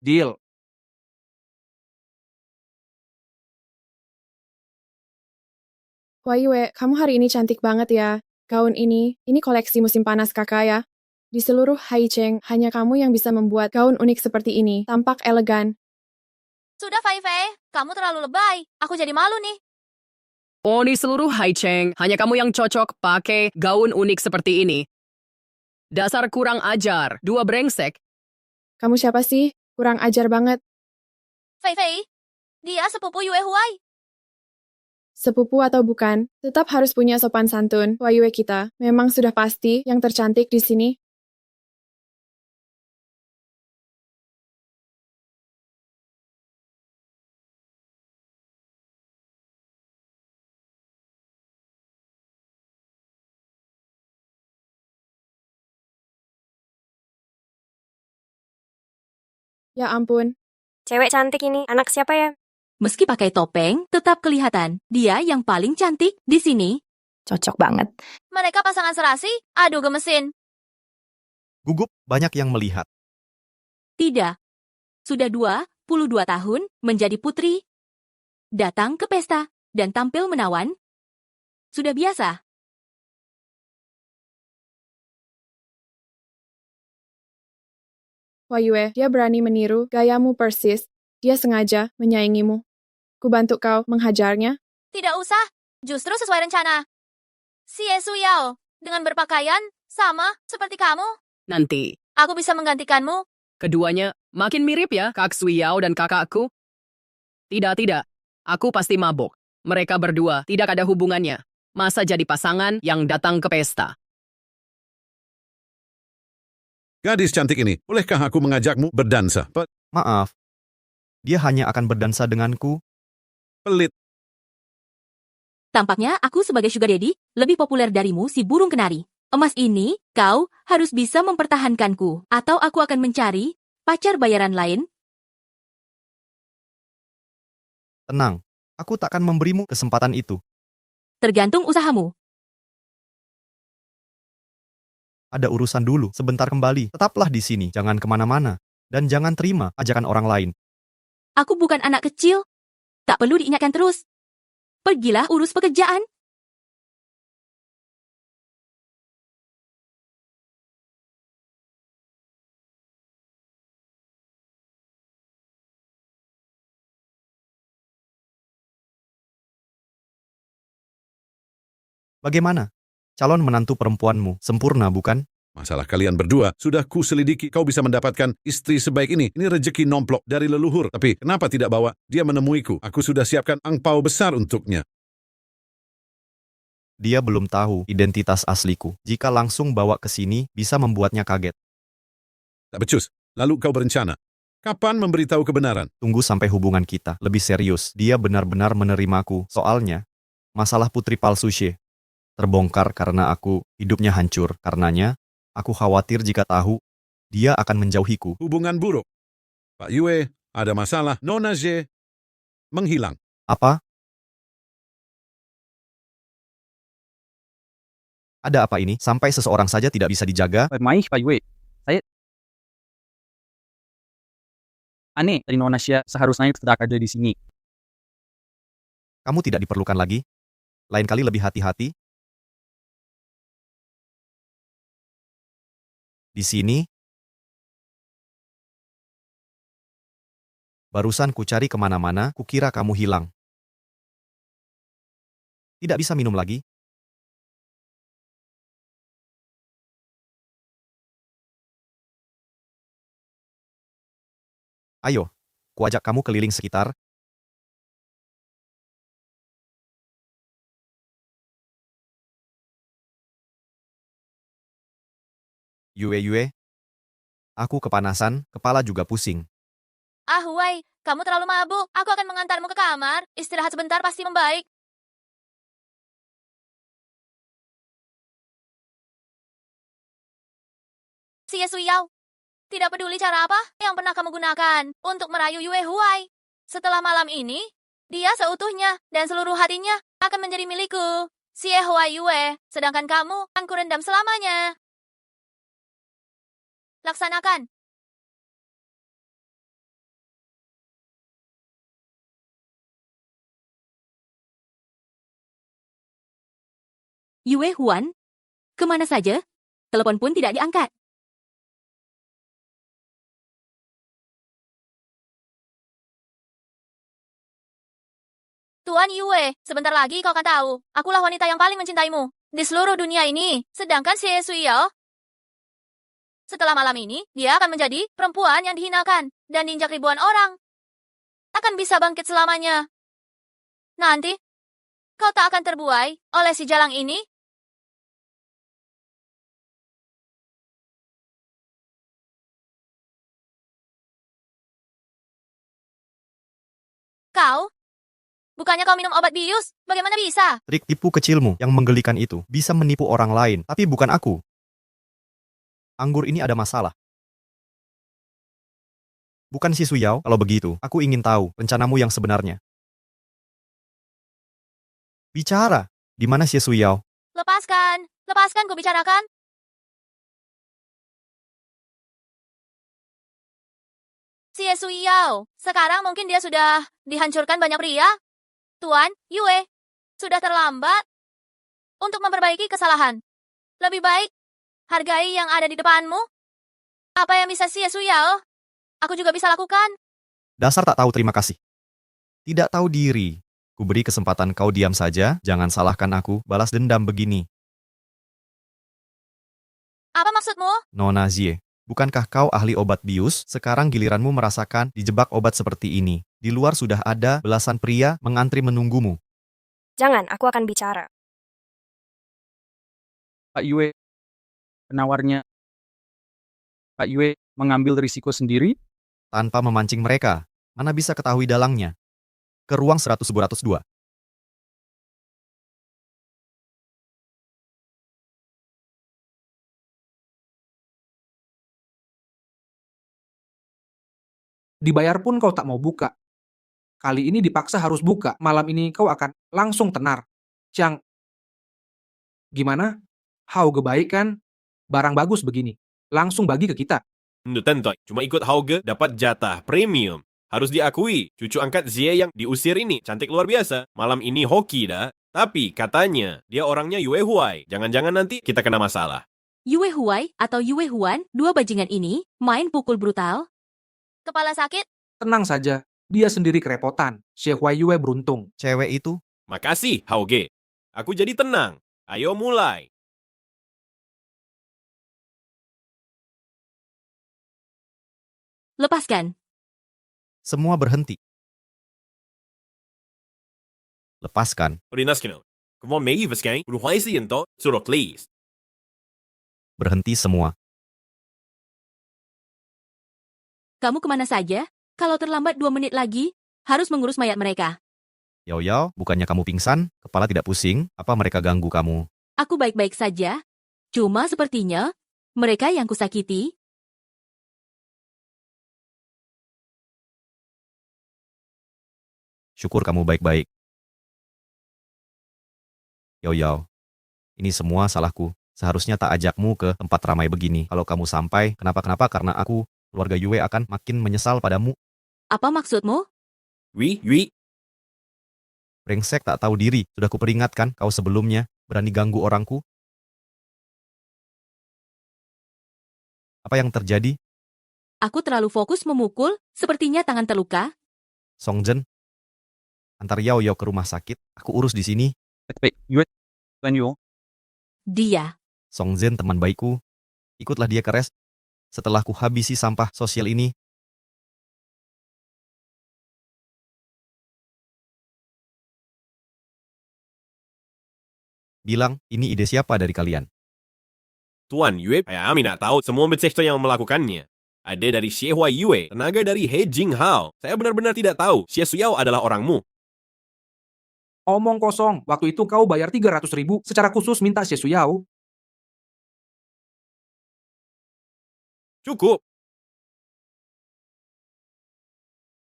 Deal. Wah Yue, kamu hari ini cantik banget ya. Gaun ini koleksi musim panas kakak ya. Di seluruh Haicheng, hanya kamu yang bisa membuat gaun unik seperti ini, tampak elegan. Sudah, Fei Fei. Kamu terlalu lebay. Aku jadi malu nih. Oh, di seluruh Haicheng, hanya kamu yang cocok pakai gaun unik seperti ini. Dasar kurang ajar, dua brengsek. Kamu siapa sih? Kurang ajar banget. Fei Fei, dia sepupu Yue Huai. Sepupu atau bukan, tetap harus punya sopan santun. Wah Yue kita, memang sudah pasti yang tercantik di sini. Ya ampun. Cewek cantik ini, anak siapa ya? Meski pakai topeng, tetap kelihatan. Dia yang paling cantik di sini. Cocok banget. Mereka pasangan serasi? Aduh, gemesin. Gugup, banyak yang melihat. Tidak. Sudah 22 tahun menjadi putri. Datang ke pesta dan tampil menawan. Sudah biasa. Wah Yue, dia berani meniru gayamu persis. Dia sengaja menyaingimu. Ku bantu kau menghajarnya. Tidak usah. Justru sesuai rencana. Xie Suyao, dengan berpakaian sama seperti kamu, Nanti, aku bisa menggantikanmu. keduanya makin mirip ya, Kak Suyao dan kakakku. Tidak. Aku pasti mabok. Mereka berdua tidak ada hubungannya. Masa jadi pasangan yang datang ke pesta? Gadis cantik ini, bolehkah aku mengajakmu berdansa? Maaf, dia hanya akan berdansa denganku. Pelit. Tampaknya aku sebagai sugar daddy lebih populer darimu si burung kenari. Emas ini, kau harus bisa mempertahankanku, atau aku akan mencari pacar bayaran lain. Tenang, aku takkan memberimu kesempatan itu. Tergantung usahamu. Ada urusan dulu, sebentar kembali. Tetaplah di sini, jangan kemana-mana. Dan jangan terima ajakan orang lain. Aku bukan anak kecil. Tak perlu diingatkan terus. Pergilah urus pekerjaan. Bagaimana? Calon menantu perempuanmu sempurna, bukan? Masalah kalian berdua, sudah ku selidiki kau bisa mendapatkan istri sebaik ini. Ini rejeki nomplok dari leluhur. Tapi kenapa tidak bawa dia menemuiku? Aku sudah siapkan angpau besar untuknya. Dia belum tahu identitas asliku. Jika langsung bawa ke sini, bisa membuatnya kaget. Tak becus. Lalu kau berencana. Kapan memberitahu kebenaran? Tunggu sampai hubungan kita lebih serius. Dia benar-benar menerimaku. Soalnya, masalah putri palsu Xie terbongkar karena aku hidupnya hancur. Karenanya, aku khawatir jika tahu, dia akan menjauhiku. Hubungan buruk. Pak Yue, ada masalah. Nona Xie menghilang. Apa? Ada apa ini? Sampai seseorang saja tidak bisa dijaga? Maih, Pak Yue. Saya... Aneh, dari Nona Xie seharusnya tidak ada di sini. Kamu tidak diperlukan lagi? Lain kali lebih hati-hati? Di sini, barusan ku cari kemana-mana, kukira kamu hilang. Tidak bisa minum lagi? Ayo, ku ajak kamu keliling sekitar. Yue, aku kepanasan, kepala juga pusing. Ah, Huai, kamu terlalu mabuk. Aku akan mengantarmu ke kamar. Istirahat sebentar pasti membaik. Xie Suyao, tidak peduli cara apa yang pernah kamu gunakan untuk merayu Yue Huai. Setelah malam ini, dia seutuhnya dan seluruh hatinya akan menjadi milikku. Xie Huai Yue, sedangkan kamu akan kurendam selamanya. Laksanakan. Yue Huan? Kemana saja? Telepon pun tidak diangkat. Tuan Yue, sebentar lagi kau akan tahu. Akulah wanita yang paling mencintaimu di seluruh dunia ini. Sedangkan Xie Suyao, setelah malam ini, dia akan menjadi perempuan yang dihinakan dan diinjak ribuan orang. Akan bisa bangkit selamanya. Nanti, kau tak akan terbuai oleh si jalang ini. Kau? Bukannya kau minum obat bius? Bagaimana bisa? Trik tipu kecilmu yang menggelikan itu bisa menipu orang lain, tapi bukan aku. Anggur ini ada masalah. Bukan si Suyao, kalau begitu, aku ingin tahu rencanamu yang sebenarnya. Bicara, di mana si Suyao? Lepaskan ku bicarakan. Xie Suyao, sekarang mungkin dia sudah dihancurkan banyak pria. Tuan Yue, sudah terlambat untuk memperbaiki kesalahan. Lebih baik hargai yang ada di depanmu. Apa yang bisa Xie Suyao, aku juga bisa lakukan. Dasar tak tahu terima kasih. Tidak tahu diri. Ku beri kesempatan kau diam saja, jangan salahkan aku, balas dendam begini. Apa maksudmu? Nona Xie, bukankah kau ahli obat bius? Sekarang giliranmu merasakan dijebak obat seperti ini. Di luar sudah ada belasan pria mengantri menunggumu. Jangan, aku akan bicara. Pak Yue, penawarnya Kak Yue mengambil risiko sendiri? Tanpa memancing mereka, mana bisa ketahui dalangnya. Ke ruang 100-202. Dibayar pun kau tak mau buka. Kali ini dipaksa harus buka. Malam ini kau akan langsung tenar. Chang, gimana? Hauge baik kan? Barang bagus begini. Langsung bagi ke kita. Tentu, cuma ikut Hauge dapat jatah premium. Harus diakui, cucu angkat Zie yang diusir ini cantik luar biasa. Malam ini hoki dah. Tapi katanya dia orangnya Yue Huai. Jangan-jangan nanti kita kena masalah. Yue Huai atau Yue Huan, dua bajingan ini main pukul brutal. Kepala sakit? Tenang saja. Dia sendiri kerepotan. Xie Huai Yue beruntung. Cewek itu? Makasih, Hauge. Aku jadi tenang. Ayo mulai. Lepaskan. Semua berhenti. Lepaskan. Rinaskin. Kau Maggie Vaskai, Ruhai Siento, suruh please. Berhenti semua. Kamu kemana saja? Kalau terlambat 2 menit lagi, harus mengurus mayat mereka. Yao Yao, bukannya kamu pingsan? Kepala tidak pusing? Apa mereka ganggu kamu? Aku baik-baik saja. Cuma sepertinya, mereka yang kusakiti. Syukur kamu baik-baik. Yao Yao, ini semua salahku. Seharusnya tak ajakmu ke tempat ramai begini. Kalau kamu sampai, kenapa-kenapa karena aku, keluarga Yue akan makin menyesal padamu. Apa maksudmu? Yui. Brengsek tak tahu diri, sudah kuperingatkan kau sebelumnya, berani ganggu orangku. Apa yang terjadi? Aku terlalu fokus memukul, sepertinya tangan terluka. Songzhen, antar Yao Yao ke rumah sakit, aku urus di sini. Yue, Tuan Yu. Dia. Songzhen teman baikku, ikutlah dia ke res. Setelah ku habisi sampah sosial ini, bilang, ini ide siapa dari kalian? Tuan Yue, kami nak tahu semua sektor yang melakukannya. Ada dari Xie Huai Yue, tenaga dari He Jing Hao. Saya benar-benar tidak tahu Xie Suyao adalah orangmu. Omong kosong. Waktu itu kau bayar 300.000 secara khusus minta Xie Suyao. Cukup.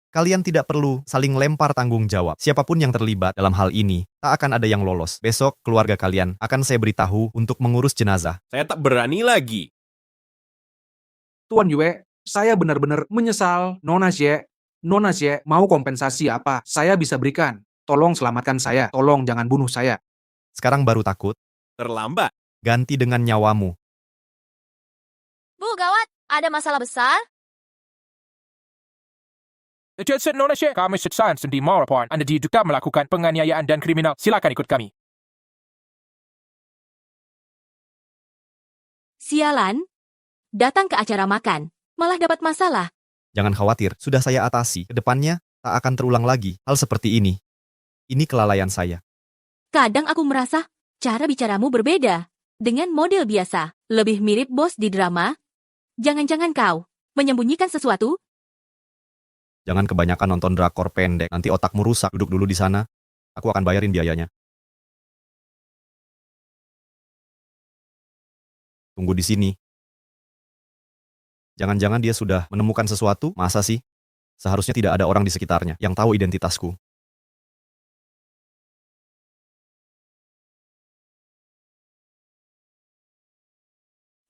Kalian tidak perlu saling lempar tanggung jawab. Siapapun yang terlibat dalam hal ini, tak akan ada yang lolos. Besok, keluarga kalian akan saya beritahu untuk mengurus jenazah. Saya tak berani lagi. Tuan Yue, saya benar-benar menyesal. Nona Xie, mau kompensasi apa? Saya bisa berikan. Tolong selamatkan saya. Tolong jangan bunuh saya. Sekarang baru takut? Terlambat. Ganti dengan nyawamu. Bu, gawat. Ada masalah besar? Jensen Nona Xie, kami Sains di Marathon. Anda diduga melakukan penganiayaan dan kriminal. Silakan ikut kami. Sialan. Datang ke acara makan. Malah dapat masalah. Jangan khawatir, sudah saya atasi. Kedepannya, tak akan terulang lagi hal seperti ini. Ini kelalaian saya. Kadang aku merasa, cara bicaramu berbeda. Dengan model biasa. Lebih mirip bos di drama. Jangan-jangan kau menyembunyikan sesuatu? Jangan kebanyakan nonton drakor pendek, nanti otakmu rusak. Duduk dulu di sana, aku akan bayarin biayanya. Tunggu di sini. Jangan-jangan dia sudah menemukan sesuatu? Masa sih? Seharusnya tidak ada orang di sekitarnya yang tahu identitasku.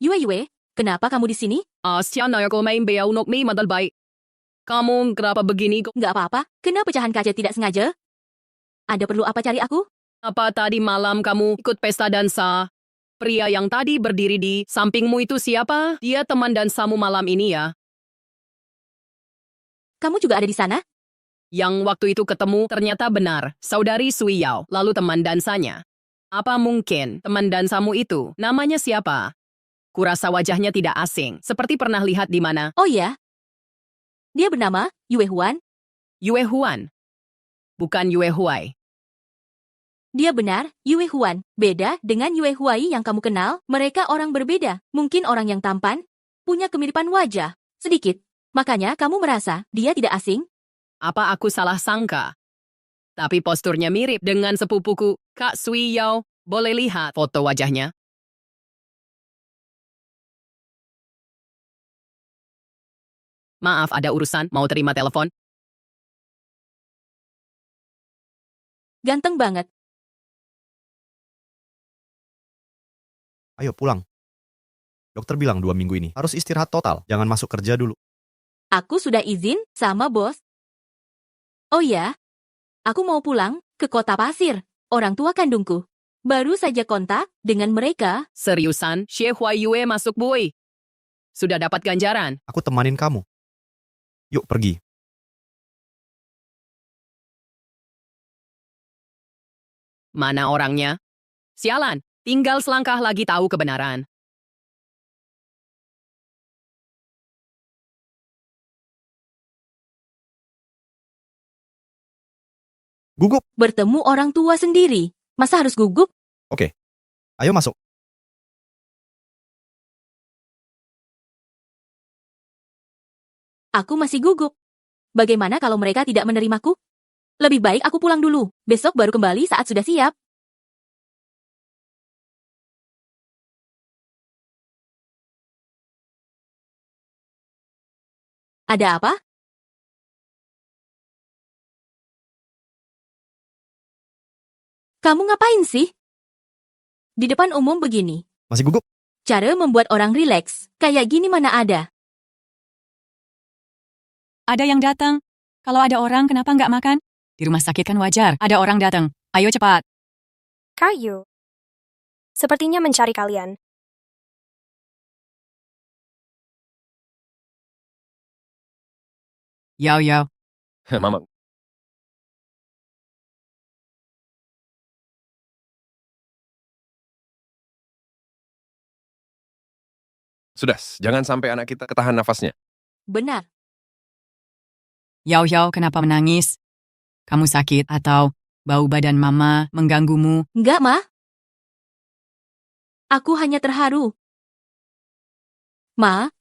Yue, kenapa kamu di sini? Siya na ako may unok mi madalbay. Kamu kenapa begini? Nggak apa-apa, kena pecahan kaca tidak sengaja. Ada perlu apa cari aku? Apa tadi malam kamu ikut pesta dansa? Pria yang tadi berdiri di sampingmu itu siapa? Dia teman dansamu malam ini ya? Kamu juga ada di sana? Yang waktu itu ketemu ternyata benar, saudari Sui Yao, lalu teman dansanya. Apa mungkin teman dansamu itu namanya siapa? Kurasa wajahnya tidak asing, seperti pernah lihat di mana. Oh ya, dia bernama Yue Huan. Yue Huan, bukan Yue Huai. Dia benar, Yue Huan. Beda dengan Yue Huai yang kamu kenal, mereka orang berbeda. Mungkin orang yang tampan? punya kemiripan wajah, sedikit. Makanya kamu merasa dia tidak asing? Apa aku salah sangka? Tapi posturnya mirip dengan sepupuku, Kak Sui Yao. Boleh lihat foto wajahnya? Maaf, ada urusan. Mau terima telepon? Ganteng banget. Ayo pulang. Dokter bilang 2 minggu ini harus istirahat total, jangan masuk kerja dulu. Aku sudah izin sama bos. Oh ya, aku mau pulang ke kota pasir, orang tua kandungku. Baru saja kontak dengan mereka. Seriusan, Xie Huaiyue masuk boy. Sudah dapat ganjaran. Aku temanin kamu. Yuk pergi. Mana orangnya? Sialan, tinggal selangkah lagi tahu kebenaran. Gugup. Bertemu orang tua sendiri. Masa harus gugup? Oke. Ayo masuk. Aku masih gugup. Bagaimana kalau mereka tidak menerimaku? Lebih baik aku pulang dulu. Besok baru kembali saat sudah siap. Ada apa? Kamu ngapain sih? Di depan umum begini. Masih gugup? Cara membuat orang rileks. Kayak gini mana ada. Ada yang datang. Kalau ada orang, kenapa nggak makan? Di rumah sakit kan wajar. Ada orang datang. Ayo cepat. Kayu. Sepertinya mencari kalian. Yao Yao. Mama. Sudah, jangan sampai anak kita ketahan nafasnya. Benar. Yao Yao, kenapa menangis? Kamu sakit atau bau badan mama mengganggumu? Enggak, Ma. Aku hanya terharu. Ma.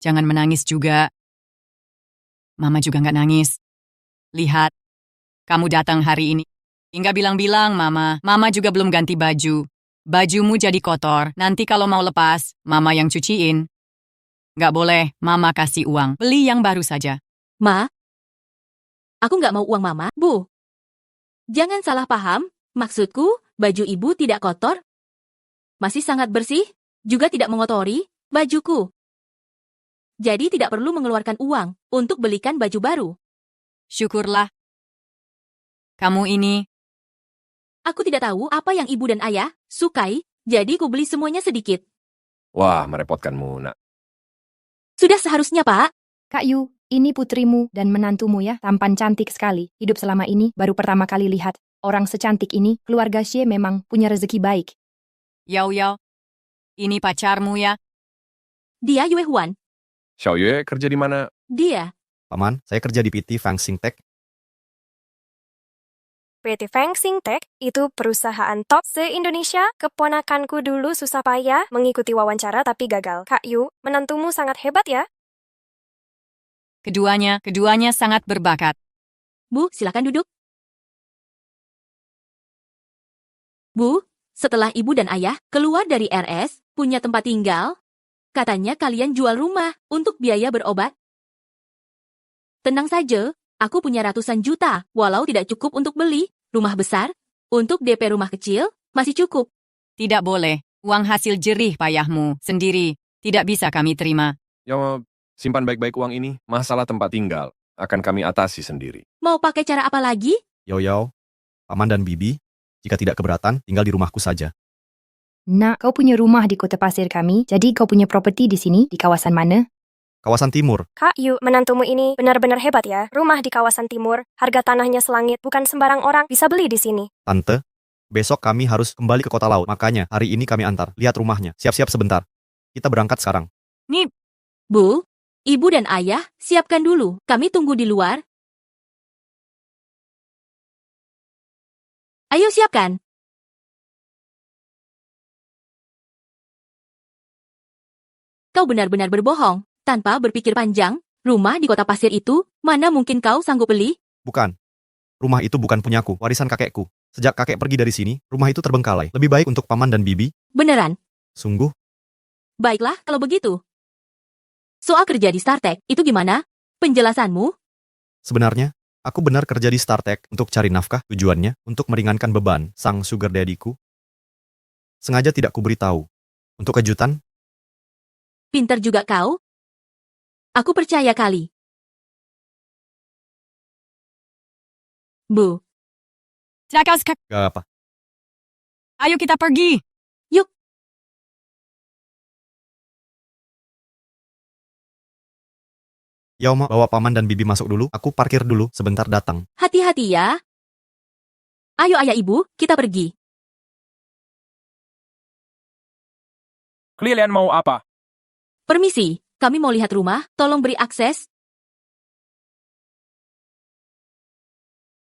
Jangan menangis juga. Mama juga nggak nangis. Lihat, kamu datang hari ini. Hingga bilang-bilang mama juga belum ganti baju. Bajumu jadi kotor, nanti kalau mau lepas, mama yang cuciin. Nggak boleh, mama kasih uang. Beli yang baru saja. Ma. Aku nggak mau uang mama, Bu. Jangan salah paham, maksudku, baju ibu tidak kotor. Masih sangat bersih, juga tidak mengotori bajuku. Jadi tidak perlu mengeluarkan uang untuk belikan baju baru. Syukurlah. Kamu ini. Aku tidak tahu apa yang ibu dan ayah sukai, jadi ku beli semuanya sedikit. Wah, merepotkanmu, nak. Sudah seharusnya, Pak. Kak Yu, ini putrimu dan menantumu ya, tampan cantik sekali. Hidup selama ini baru pertama kali lihat. Orang secantik ini, keluarga Xie memang punya rezeki baik. Yao Yao. Ini pacarmu ya? Dia Yue Huan. Xiao Yue kerja di mana? Dia. Paman, saya kerja di PT Fang Xing Tech. PT Feng Xing Tech itu perusahaan top se-Indonesia. Keponakanku dulu susah payah mengikuti wawancara tapi gagal. Kak Yu, menantumu sangat hebat ya. Keduanya sangat berbakat. Bu, silakan duduk. Bu, setelah ibu dan ayah keluar dari RS, punya tempat tinggal, katanya kalian jual rumah untuk biaya berobat. Tenang saja, aku punya ratusan juta, walau tidak cukup untuk beli rumah besar, untuk DP rumah kecil, masih cukup. Tidak boleh. Uang hasil jerih payahmu sendiri tidak bisa kami terima. Ya, simpan baik-baik uang ini. Masalah tempat tinggal akan kami atasi sendiri. Mau pakai cara apa lagi? Yao Yao, Paman dan Bibi, jika tidak keberatan, tinggal di rumahku saja. Nak, kau punya rumah di kota pasir kami, jadi kau punya properti di sini, di kawasan mana? Kawasan Timur. Kak Yu, menantumu ini benar-benar hebat ya. Rumah di kawasan timur, harga tanahnya selangit, bukan sembarang orang bisa beli di sini. Tante, besok kami harus kembali ke kota laut. Makanya hari ini kami antar. Lihat rumahnya. Siap-siap sebentar. Kita berangkat sekarang. Nih. Bu, ibu dan ayah, siapkan dulu. Kami tunggu di luar. Ayo siapkan. Kak Yu, ini. kau benar-benar berbohong. Tanpa berpikir panjang, rumah di kota pasir itu, mana mungkin kau sanggup beli? Bukan. Rumah itu bukan punyaku, warisan kakekku. Sejak kakek pergi dari sini, rumah itu terbengkalai. Lebih baik untuk paman dan bibi. Beneran? Sungguh? Baiklah kalau begitu. Soal kerja di StarTech, itu gimana? Penjelasanmu? Sebenarnya, aku benar kerja di StarTech untuk cari nafkah, tujuannya untuk meringankan beban sang sugar daddy-ku. Sengaja tidak kuberitahu. Untuk kejutan, Pinter juga kau? Aku percaya kali. Bu, Silakan sekak. gak apa. Ayo kita pergi. Yuk. Yaoma, bawa paman dan bibi masuk dulu. Aku parkir dulu, sebentar datang. hati-hati ya. Ayo ayah ibu, kita pergi. Kalian mau apa? Permisi, kami mau lihat rumah, tolong beri akses.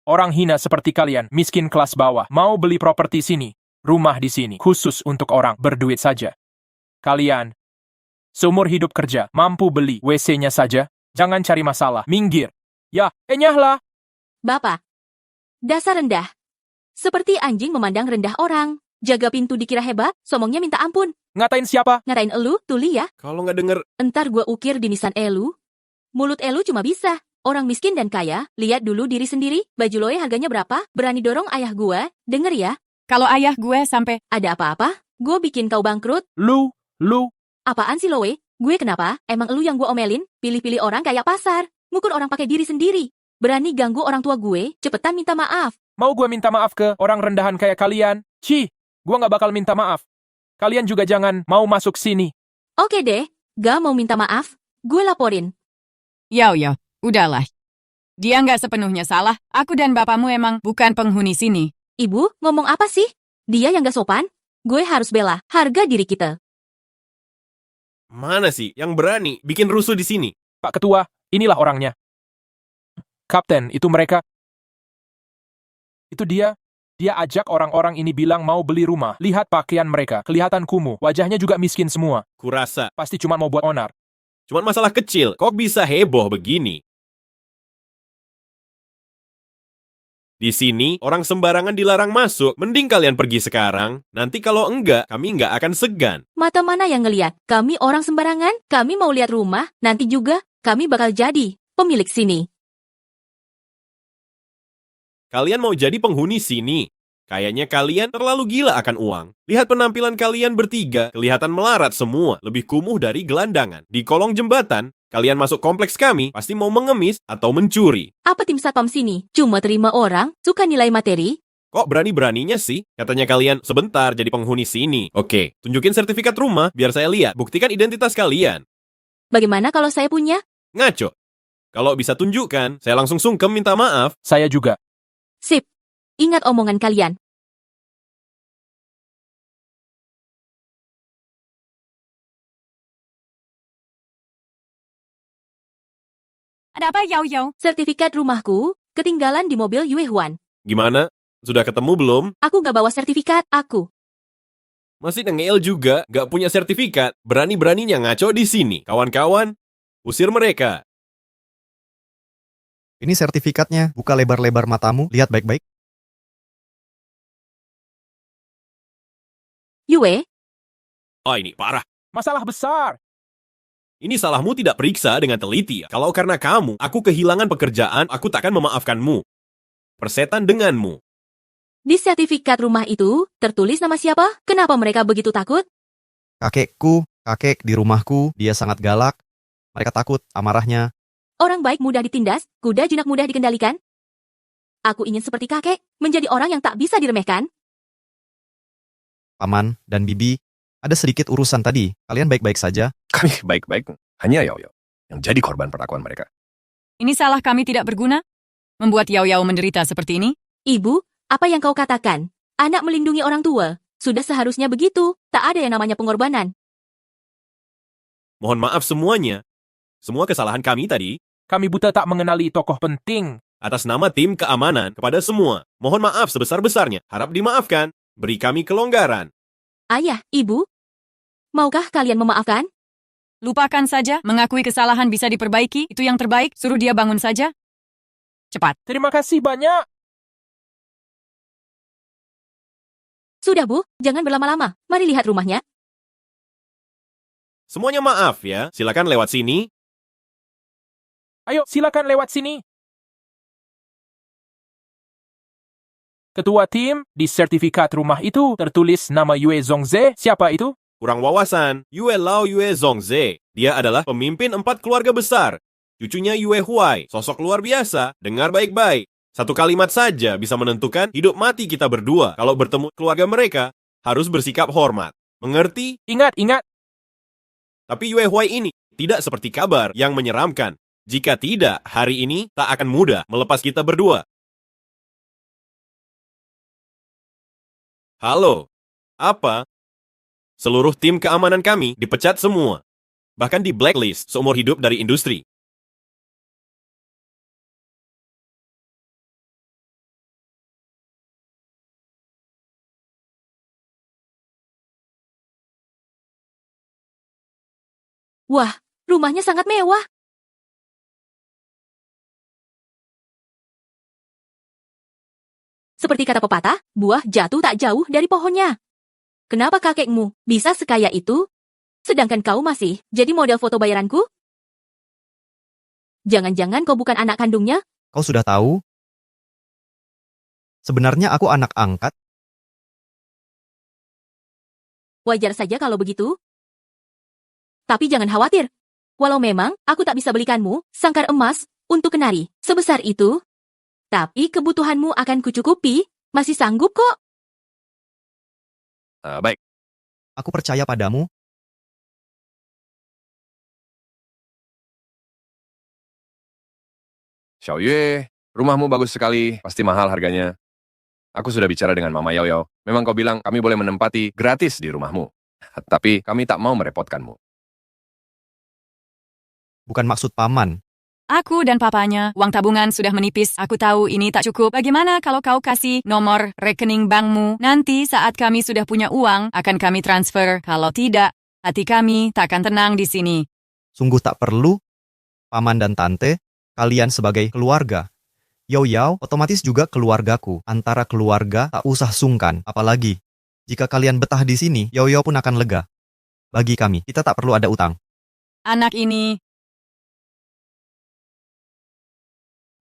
Orang hina seperti kalian, miskin kelas bawah, mau beli properti sini, rumah di sini, khusus untuk orang berduit saja. Kalian, seumur hidup kerja, mampu beli WC-nya saja, jangan cari masalah, minggir. Ya, nyahlah. Bapak, dasar rendah. Seperti anjing memandang rendah orang. Jaga pintu dikira hebat, somongnya minta ampun. Ngatain siapa? Ngatain elu, Tuli ya? Kalau nggak denger, Entar gua ukir di nisan elu. Mulut elu cuma bisa. Orang miskin dan kaya, lihat dulu diri sendiri, baju Loe harganya berapa? Berani dorong ayah gua, denger ya. Kalau ayah gue sampai... Ada apa-apa? Gue bikin kau bangkrut. Lu. Apaan sih Loe? Gue kenapa? Emang elu yang gue omelin? Pilih-pilih orang kayak pasar. Ngukur orang pakai diri sendiri. Berani ganggu orang tua gue, cepetan minta maaf. Mau gue minta maaf ke orang rendahan kayak kalian? Gue nggak bakal minta maaf. Kalian juga jangan mau masuk sini. Oke deh, gak mau minta maaf. Gue laporin. Yo, udahlah. Dia nggak sepenuhnya salah. Aku dan bapakmu emang bukan penghuni sini. Ibu, ngomong apa sih? Dia yang gak sopan? Gue harus bela harga diri kita. mana sih yang berani bikin rusuh di sini? Pak Ketua, inilah orangnya. Kapten, itu mereka. Itu dia. Dia ajak orang-orang ini bilang mau beli rumah. Lihat pakaian mereka, kelihatan kumuh, wajahnya juga miskin semua. Kurasa. Pasti cuma mau buat onar. Cuman masalah kecil, kok bisa heboh begini? Di sini, orang sembarangan dilarang masuk. Mending kalian pergi sekarang. Nanti kalau enggak, kami enggak akan segan. Mata mana yang ngeliat? Kami orang sembarangan, kami mau lihat rumah, nanti juga kami bakal jadi pemilik sini. Kalian mau jadi penghuni sini. Kayaknya kalian terlalu gila akan uang. Lihat penampilan kalian bertiga, kelihatan melarat semua, lebih kumuh dari gelandangan. Di kolong jembatan, kalian masuk kompleks kami, pasti mau mengemis atau mencuri. Apa tim satpam sini? Cuma terima orang, suka nilai materi? Kok berani-beraninya sih? Katanya kalian sebentar jadi penghuni sini. Oke, tunjukin sertifikat rumah biar saya lihat. Buktikan identitas kalian. Bagaimana kalau saya punya? Ngaco. Kalau bisa tunjukkan, saya langsung sungkem minta maaf. Saya juga. Sip. Ingat omongan kalian. Ada apa, Yao? Sertifikat rumahku ketinggalan di mobil Yue Huan. Gimana? Sudah ketemu belum? Aku gak bawa sertifikat, aku. Masih ngeel juga, gak punya sertifikat. Berani-beraninya ngaco di sini. Kawan-kawan, usir mereka. Ini sertifikatnya. Buka lebar-lebar matamu, lihat baik-baik. Yue, Oh, ini parah. Masalah besar. Ini salahmu tidak periksa dengan teliti. Kalau karena kamu, aku kehilangan pekerjaan, aku takkan memaafkanmu. Persetan denganmu. di sertifikat rumah itu tertulis nama siapa? Kenapa mereka begitu takut? Kakekku, kakek di rumahku, dia sangat galak. Mereka takut amarahnya. Orang baik mudah ditindas, kuda jinak mudah dikendalikan. Aku ingin seperti kakek, menjadi orang yang tak bisa diremehkan. Paman dan bibi, ada sedikit urusan tadi. Kalian baik-baik saja? Kami baik-baik. Hanya Yao yang jadi korban perlakuan mereka. Ini salah kami tidak berguna? Membuat Yao menderita seperti ini? Ibu, apa yang kau katakan? Anak melindungi orang tua. Sudah seharusnya begitu. Tak ada yang namanya pengorbanan. Mohon maaf semuanya. Semua kesalahan kami tadi. Kami buta tak mengenali tokoh penting. Atas nama tim keamanan kepada semua. Mohon maaf sebesar-besarnya. Harap dimaafkan. Beri kami kelonggaran. Ayah, ibu, maukah kalian memaafkan? Lupakan saja, mengakui kesalahan bisa diperbaiki, itu yang terbaik, suruh dia bangun saja. Cepat. Terima kasih banyak. Sudah, Bu. Jangan berlama-lama. Mari lihat rumahnya. Semuanya maaf ya, silakan lewat sini. Ayo, silakan lewat sini. Ketua tim, di sertifikat rumah itu tertulis nama Yue Zongze. Siapa itu? Kurang wawasan, Yue Lao Yue Zongze. Dia adalah pemimpin 4 keluarga besar. Cucunya Yue Huai, sosok luar biasa. Dengar baik-baik. Satu kalimat saja bisa menentukan hidup mati kita berdua. Kalau bertemu keluarga mereka, harus bersikap hormat. Mengerti? Ingat, ingat. Tapi Yue Huai ini tidak seperti kabar yang menyeramkan. Jika tidak, hari ini tak akan mudah melepas kita berdua. Halo, apa? Seluruh tim keamanan kami dipecat semua. Bahkan di blacklist seumur hidup dari industri. Wah, rumahnya sangat mewah. Seperti kata pepatah, buah jatuh tak jauh dari pohonnya. Kenapa kakekmu bisa sekaya itu, sedangkan kau masih jadi model foto bayaranku? Jangan-jangan kau bukan anak kandungnya? Kau sudah tahu? Sebenarnya aku anak angkat. Wajar saja kalau begitu. Tapi jangan khawatir. Walau memang aku tak bisa belikanmu sangkar emas untuk kenari sebesar itu, tapi kebutuhanmu akan kucukupi, masih sanggup kok. Baik. Aku percaya padamu. Xiaoyue, rumahmu bagus sekali, pasti mahal harganya. Aku sudah bicara dengan Mama Yao Yao. Memang kau bilang kami boleh menempati gratis di rumahmu. Tapi kami tak mau merepotkanmu. Bukan maksud paman. Aku dan papanya, uang tabungan sudah menipis. Aku tahu ini tak cukup. Bagaimana kalau kau kasih nomor rekening bankmu? Nanti saat kami sudah punya uang, akan kami transfer. Kalau tidak, hati kami tak akan tenang di sini. Sungguh tak perlu. Paman dan tante, kalian sebagai keluarga. Yao Yao otomatis juga keluargaku. Antara keluarga tak usah sungkan. Apalagi, jika kalian betah di sini, Yao Yao pun akan lega. Bagi kami, kita tak perlu ada utang. Anak ini...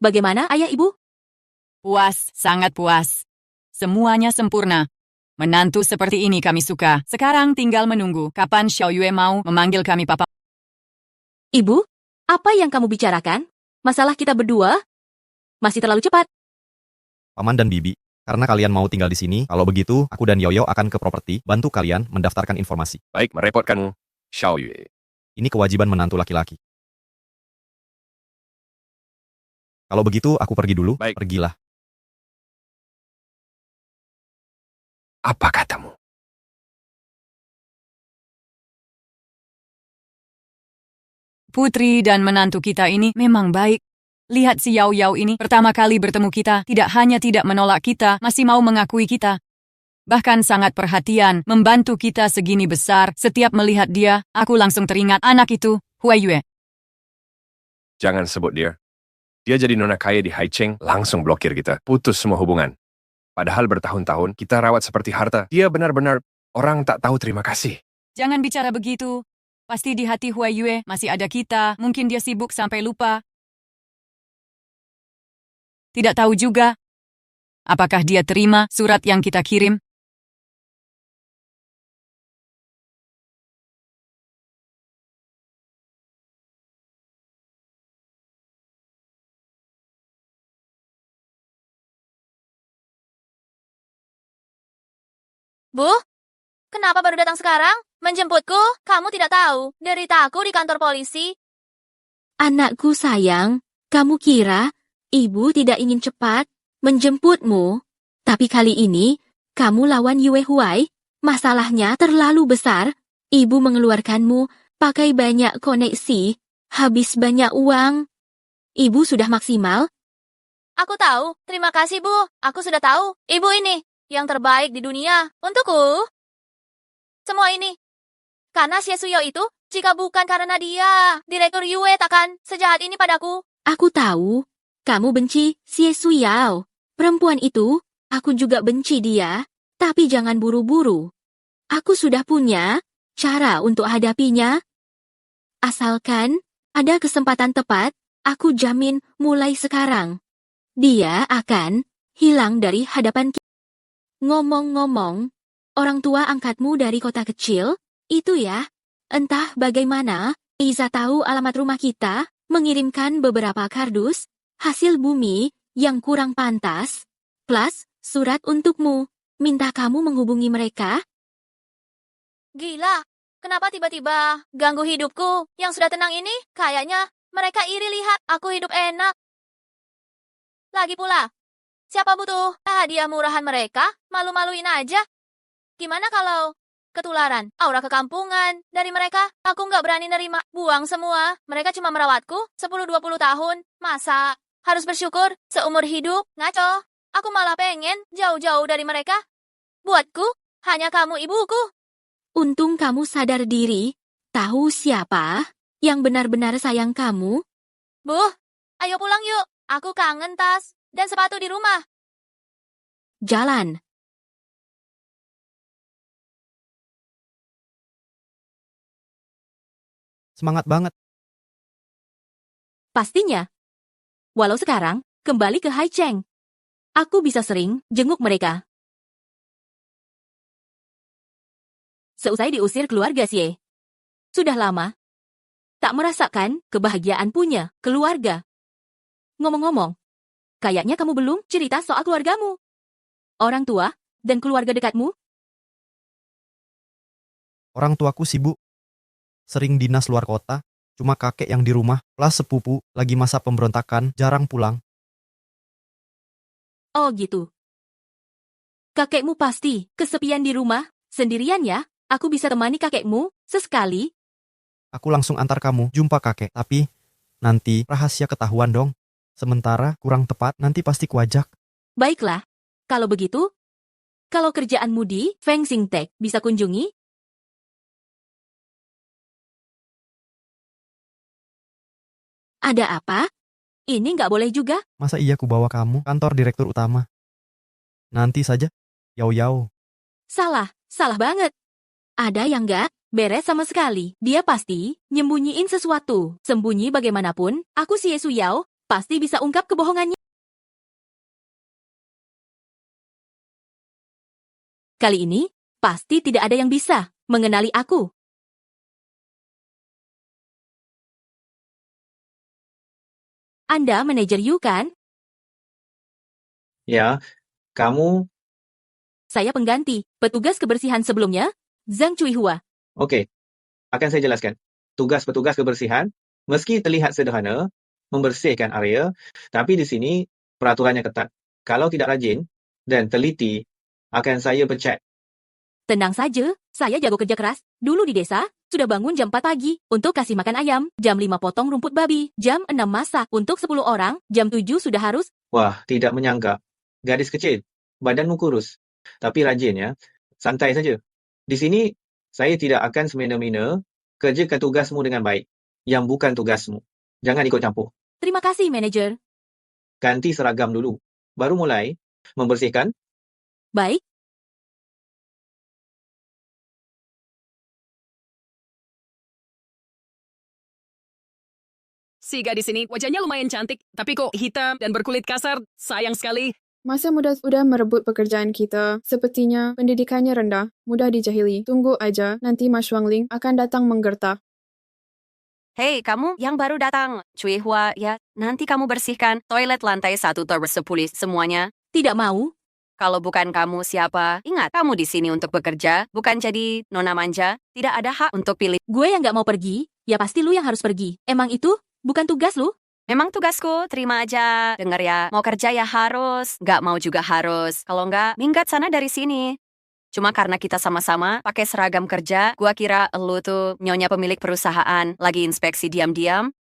Bagaimana, ayah ibu? Puas, sangat puas. Semuanya sempurna. Menantu seperti ini kami suka. Sekarang tinggal menunggu kapan Xiaoyue mau memanggil kami papa. Ibu, apa yang kamu bicarakan? Masalah kita berdua? Masih terlalu cepat. Paman dan bibi, karena kalian mau tinggal di sini, kalau begitu, aku dan Yao Yao akan ke properti, bantu kalian mendaftarkan informasi. Baik, merepotkanmu, Xiaoyue. Ini kewajiban menantu laki-laki. Kalau begitu, aku pergi dulu. Baik. Pergilah. Apa katamu? Putri dan menantu kita ini memang baik. Lihat si Yao Yao ini, pertama kali bertemu kita, tidak hanya tidak menolak kita, masih mau mengakui kita. Bahkan sangat perhatian, membantu kita segini besar. Setiap melihat dia, aku langsung teringat anak itu, Huaiyue. Jangan sebut dia. Dia jadi nona kaya di Haicheng, langsung blokir kita. Putus semua hubungan. Padahal bertahun-tahun kita rawat seperti harta. Dia benar-benar orang tak tahu terima kasih. Jangan bicara begitu. Pasti di hati Huaiyue masih ada kita. Mungkin dia sibuk sampai lupa. Tidak tahu juga. Apakah dia terima surat yang kita kirim? Bu, kenapa baru datang sekarang? Menjemputku? Kamu tidak tahu deritaku di kantor polisi. Anakku sayang, kamu kira ibu tidak ingin cepat menjemputmu? Tapi kali ini, kamu lawan Yue Huai. Masalahnya terlalu besar. Ibu mengeluarkanmu pakai banyak koneksi, habis banyak uang. Ibu sudah maksimal. Aku tahu. Terima kasih, Bu. Aku sudah tahu. Ibu ini yang terbaik di dunia untukku. Semua ini karena Xie Suyo itu Jika bukan karena dia, Direktur Yue takkan sejahat ini padaku. Aku tahu, kamu benci Xie Suyao. Perempuan itu, aku juga benci dia. Tapi jangan buru-buru. Aku sudah punya cara untuk hadapinya. Asalkan ada kesempatan tepat, aku jamin mulai sekarang. Dia akan hilang dari hadapan kita. Ngomong-ngomong, orang tua angkatmu dari kota kecil, itu ya. Entah bagaimana, Iza tahu alamat rumah kita, mengirimkan beberapa kardus, hasil bumi yang kurang pantas, plus surat untukmu. Minta kamu menghubungi mereka. Gila, kenapa tiba-tiba ganggu hidupku yang sudah tenang ini? Kayaknya mereka iri lihat aku hidup enak. Lagi pula, siapa butuh hadiah murahan mereka? Malu-maluin aja. Gimana kalau ketularan aura kekampungan dari mereka? Aku nggak berani nerima. Buang semua. Mereka cuma merawatku 10-20 tahun. Masa harus bersyukur seumur hidup? Ngaco. Aku malah pengen jauh-jauh dari mereka. Buatku, hanya kamu ibuku. Untung kamu sadar diri, tahu siapa yang benar-benar sayang kamu. Bu, ayo pulang yuk. Aku kangen tas dan sepatu di rumah. Jalan. Semangat banget. Pastinya. Walau sekarang, kembali ke Haicheng. Aku bisa sering jenguk mereka. Seusai diusir keluarga Xie. Sudah lama. Tak merasakan kebahagiaan punya keluarga. Ngomong-ngomong, kayaknya kamu belum cerita soal keluargamu. Orang tua dan keluarga dekatmu. Orang tuaku sibuk. Sering dinas luar kota, cuma kakek yang di rumah, plus sepupu, lagi masa pemberontakan, jarang pulang. Oh gitu. Kakekmu pasti kesepian di rumah, sendirian ya? Aku bisa temani kakekmu sesekali. Aku langsung antar kamu jumpa kakek, tapi nanti rahasia ketahuan dong. Sementara kurang tepat, nanti pasti kuajak. Baiklah, kalau begitu, kalau kerjaanmu di Feng Xing Tech bisa kunjungi. Ada apa? Ini nggak boleh juga. Masa iya ku bawa kamu kantor direktur utama? Nanti saja, yau-yau. Salah banget. Ada yang nggak beres sama sekali. Dia pasti nyembunyiin sesuatu. Sembunyi bagaimanapun, aku Xie Suyao pasti bisa ungkap kebohongannya. Kali ini, pasti tidak ada yang bisa mengenali aku. Anda manajer Yu kan? Ya, kamu... Saya pengganti, petugas kebersihan sebelumnya, Zhang Cuihua. Oke, akan saya jelaskan. Tugas petugas kebersihan, meski terlihat sederhana, membersihkan area, tapi di sini peraturannya ketat. Kalau tidak rajin dan teliti, akan saya pecat. Tenang saja, saya jago kerja keras. Dulu di desa, sudah bangun jam 4 pagi untuk kasih makan ayam, jam 5 potong rumput babi, jam 6 masak untuk 10 orang, jam 7 sudah harus. Wah, tidak menyangka. Gadis kecil, badanmu kurus, tapi rajin ya. Santai saja. Di sini, saya tidak akan semena-mena kerjakan tugasmu dengan baik, yang bukan tugasmu. Jangan ikut campur. Terima kasih, manajer. Ganti seragam dulu. Baru mulai membersihkan. Baik. Si gadis ini wajahnya lumayan cantik, tapi kok hitam dan berkulit kasar. Sayang sekali. Masa muda udah merebut pekerjaan kita. Sepertinya pendidikannya rendah, mudah dijahili. Tunggu aja, nanti Mas Shuangling akan datang menggertak. Hei, kamu yang baru datang. Cui Hua, ya. Nanti kamu bersihkan toilet lantai 1 tersebut semuanya. Tidak mau. Kalau bukan kamu siapa? Ingat, kamu di sini untuk bekerja, bukan jadi nona manja. Tidak ada hak untuk pilih. Gue yang nggak mau pergi, ya pasti lu yang harus pergi. Emang itu bukan tugas lu? Memang tugasku, terima aja. Dengar ya, mau kerja ya harus, nggak mau juga harus. Kalau nggak, minggat sana dari sini. Cuma karena kita sama-sama pakai seragam kerja, gua kira lu tuh nyonya pemilik perusahaan, lagi inspeksi diam-diam.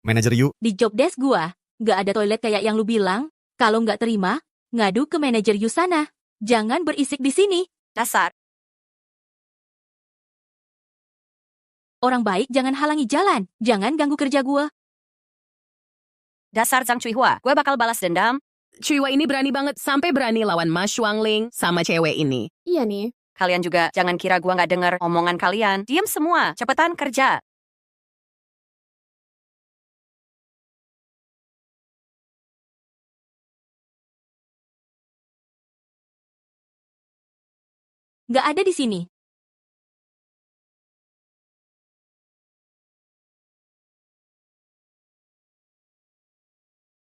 Manajer Yu. Di job desk gua, nggak ada toilet kayak yang lu bilang. Kalau nggak terima, ngadu ke manajer Yu sana. Jangan berisik di sini. Dasar. Orang baik jangan halangi jalan. Jangan ganggu kerja gua. Dasar Zhang Cuihua, gue bakal balas dendam. Cuihua ini berani banget sampai berani lawan Ma Shuangling sama cewek ini. Iya nih. Kalian juga jangan kira gue nggak denger omongan kalian. Diam semua, cepetan kerja. Nggak ada di sini.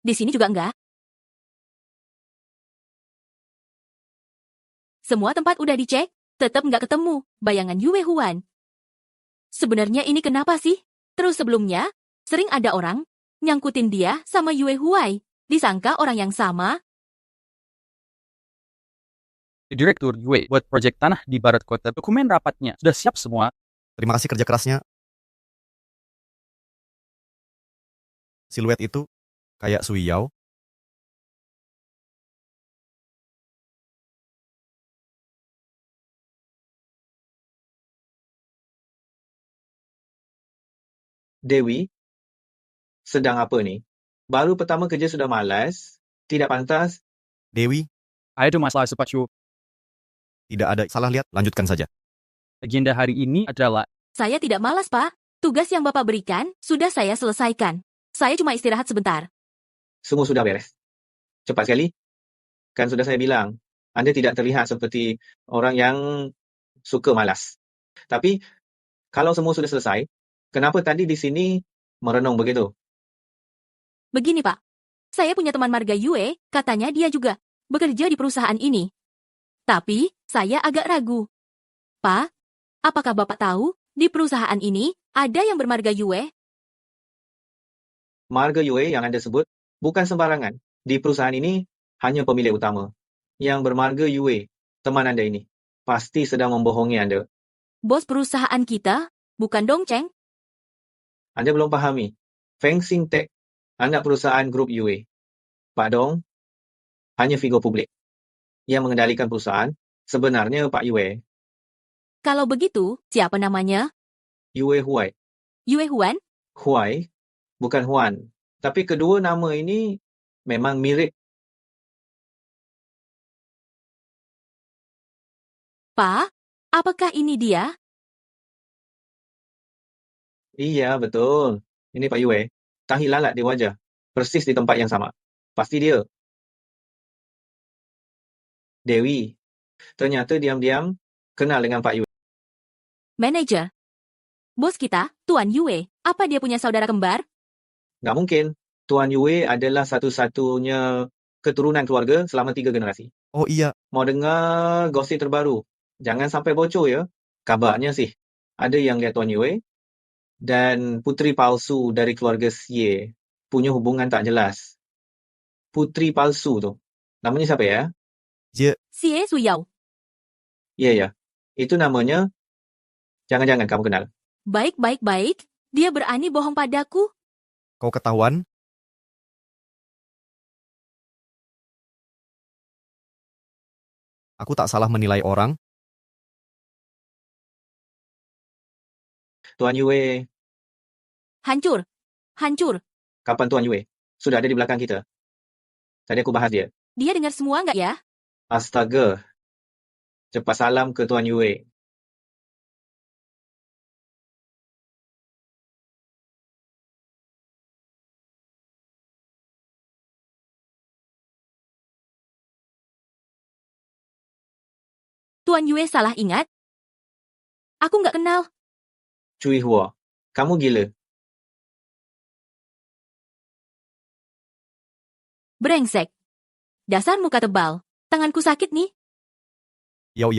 Di sini juga enggak. Semua tempat udah dicek, tetap nggak ketemu bayangan Yue Huan. Sebenarnya ini kenapa sih? Terus sebelumnya, sering ada orang nyangkutin dia sama Yue Huai. Disangka orang yang sama. Direktur Yue buat proyek tanah di barat kota. Dokumen rapatnya sudah siap semua. Terima kasih kerja kerasnya. Siluet itu kayak Sui Yao. Dewi, sedang apa ni? Baru pertama kerja sudah malas? Tidak pantas? Dewi, Ada masalah sepatu. tidak ada salah lihat, lanjutkan saja. Agenda hari ini adalah Saya tidak malas, Pak. Tugas yang Bapak berikan sudah saya selesaikan. Saya cuma istirahat sebentar. Semua sudah beres. Cepat sekali. Kan sudah saya bilang, Anda tidak terlihat seperti orang yang suka malas. Tapi, kalau semua sudah selesai, kenapa tadi di sini merenung begitu? Begini, Pak. Saya punya teman marga Yue, katanya dia juga bekerja di perusahaan ini. Tapi, saya agak ragu. Pak, apakah Bapak tahu, di perusahaan ini ada yang bermarga Yue? Marga Yue yang Anda sebut bukan sembarangan. Di perusahaan ini, hanya pemilik utama. Yang bermarga Yue, teman Anda ini, pasti sedang membohongi Anda. Bos perusahaan kita, bukan dong, Cheng? Anda belum pahami. Feng Xing Tech, anak perusahaan grup Yue. Pak Dong, hanya figur publik. Yang mengendalikan perusahaan, sebenarnya Pak Yue. Kalau begitu, siapa namanya? Yue Huai. Yue Huan? Huai, bukan Huan. Tapi kedua nama ini memang mirip. Pak, apakah ini dia? Iya, betul. Ini Pak Yue. Tahi lalat di wajah. Persis di tempat yang sama. Pasti dia. Dewi. Ternyata diam-diam kenal dengan Pak Yue. Manager. Bos kita, Tuan Yue, apa dia punya saudara kembar? Nggak mungkin. Tuan Yue adalah satu-satunya keturunan keluarga selama 3 generasi. Oh iya, Mau dengar gosip terbaru? Jangan sampai bocor ya. Kabarnya sih, ada yang lihat Tuan Yue dan putri palsu dari keluarga Xie punya hubungan tak jelas. Putri palsu tu. Namanya siapa ya? Xie Suyao. Ya. Itu namanya. Jangan-jangan kamu kenal. Baik. Dia berani bohong padaku. kau ketahuan? Aku tak salah menilai orang. Tuan Yue, Hancur. kapan Tuan Yue? Sudah ada di belakang kita. Tadi aku bahas dia. Dia dengar semua nggak ya? Astaga. Cepat salam ke Tuan Yue. Tuan Yue salah ingat? Aku nggak kenal. Cui Hua, kamu gila. Brengsek. Dasar muka tebal. Tanganku sakit nih. Yo,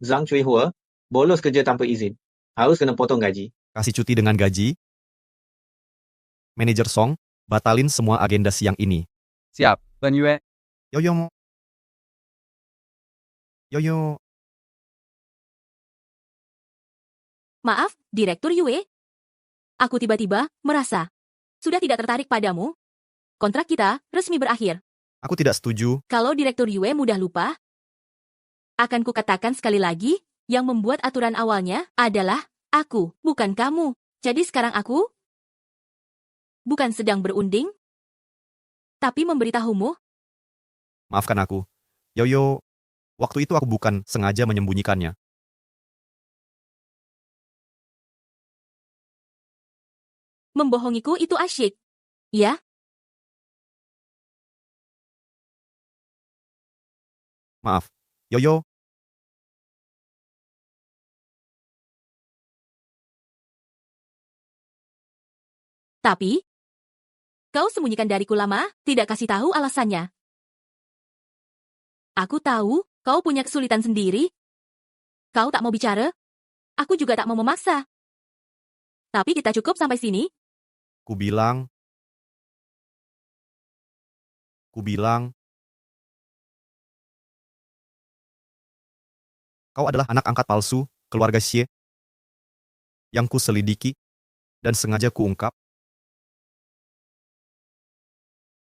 Zhang Cui Hua, bolos kerja tanpa izin. Harus kena potong gaji. kasih cuti dengan gaji. Manajer Song, batalin semua agenda siang ini. siap. Tuan Yue, Yo. Maaf, Direktur Yue. Aku tiba-tiba merasa sudah tidak tertarik padamu. Kontrak kita resmi berakhir. Aku tidak setuju. Kalau Direktur Yue mudah lupa, akan kukatakan sekali lagi, yang membuat aturan awalnya adalah Aku, bukan kamu. Jadi sekarang aku bukan sedang berunding, tapi memberitahumu. Maafkan aku. Yoyo, waktu itu aku bukan sengaja menyembunyikannya. Membohongiku itu asyik. Ya? Maaf. Yoyo, Tapi, kau sembunyikan dariku lama, tidak kasih tahu alasannya. Aku tahu, kau punya kesulitan sendiri. Kau tak mau bicara, aku juga tak mau memaksa. Tapi kita cukup sampai sini. ku bilang, kau adalah anak angkat palsu, keluarga Xie, yang ku selidiki, dan sengaja kuungkap.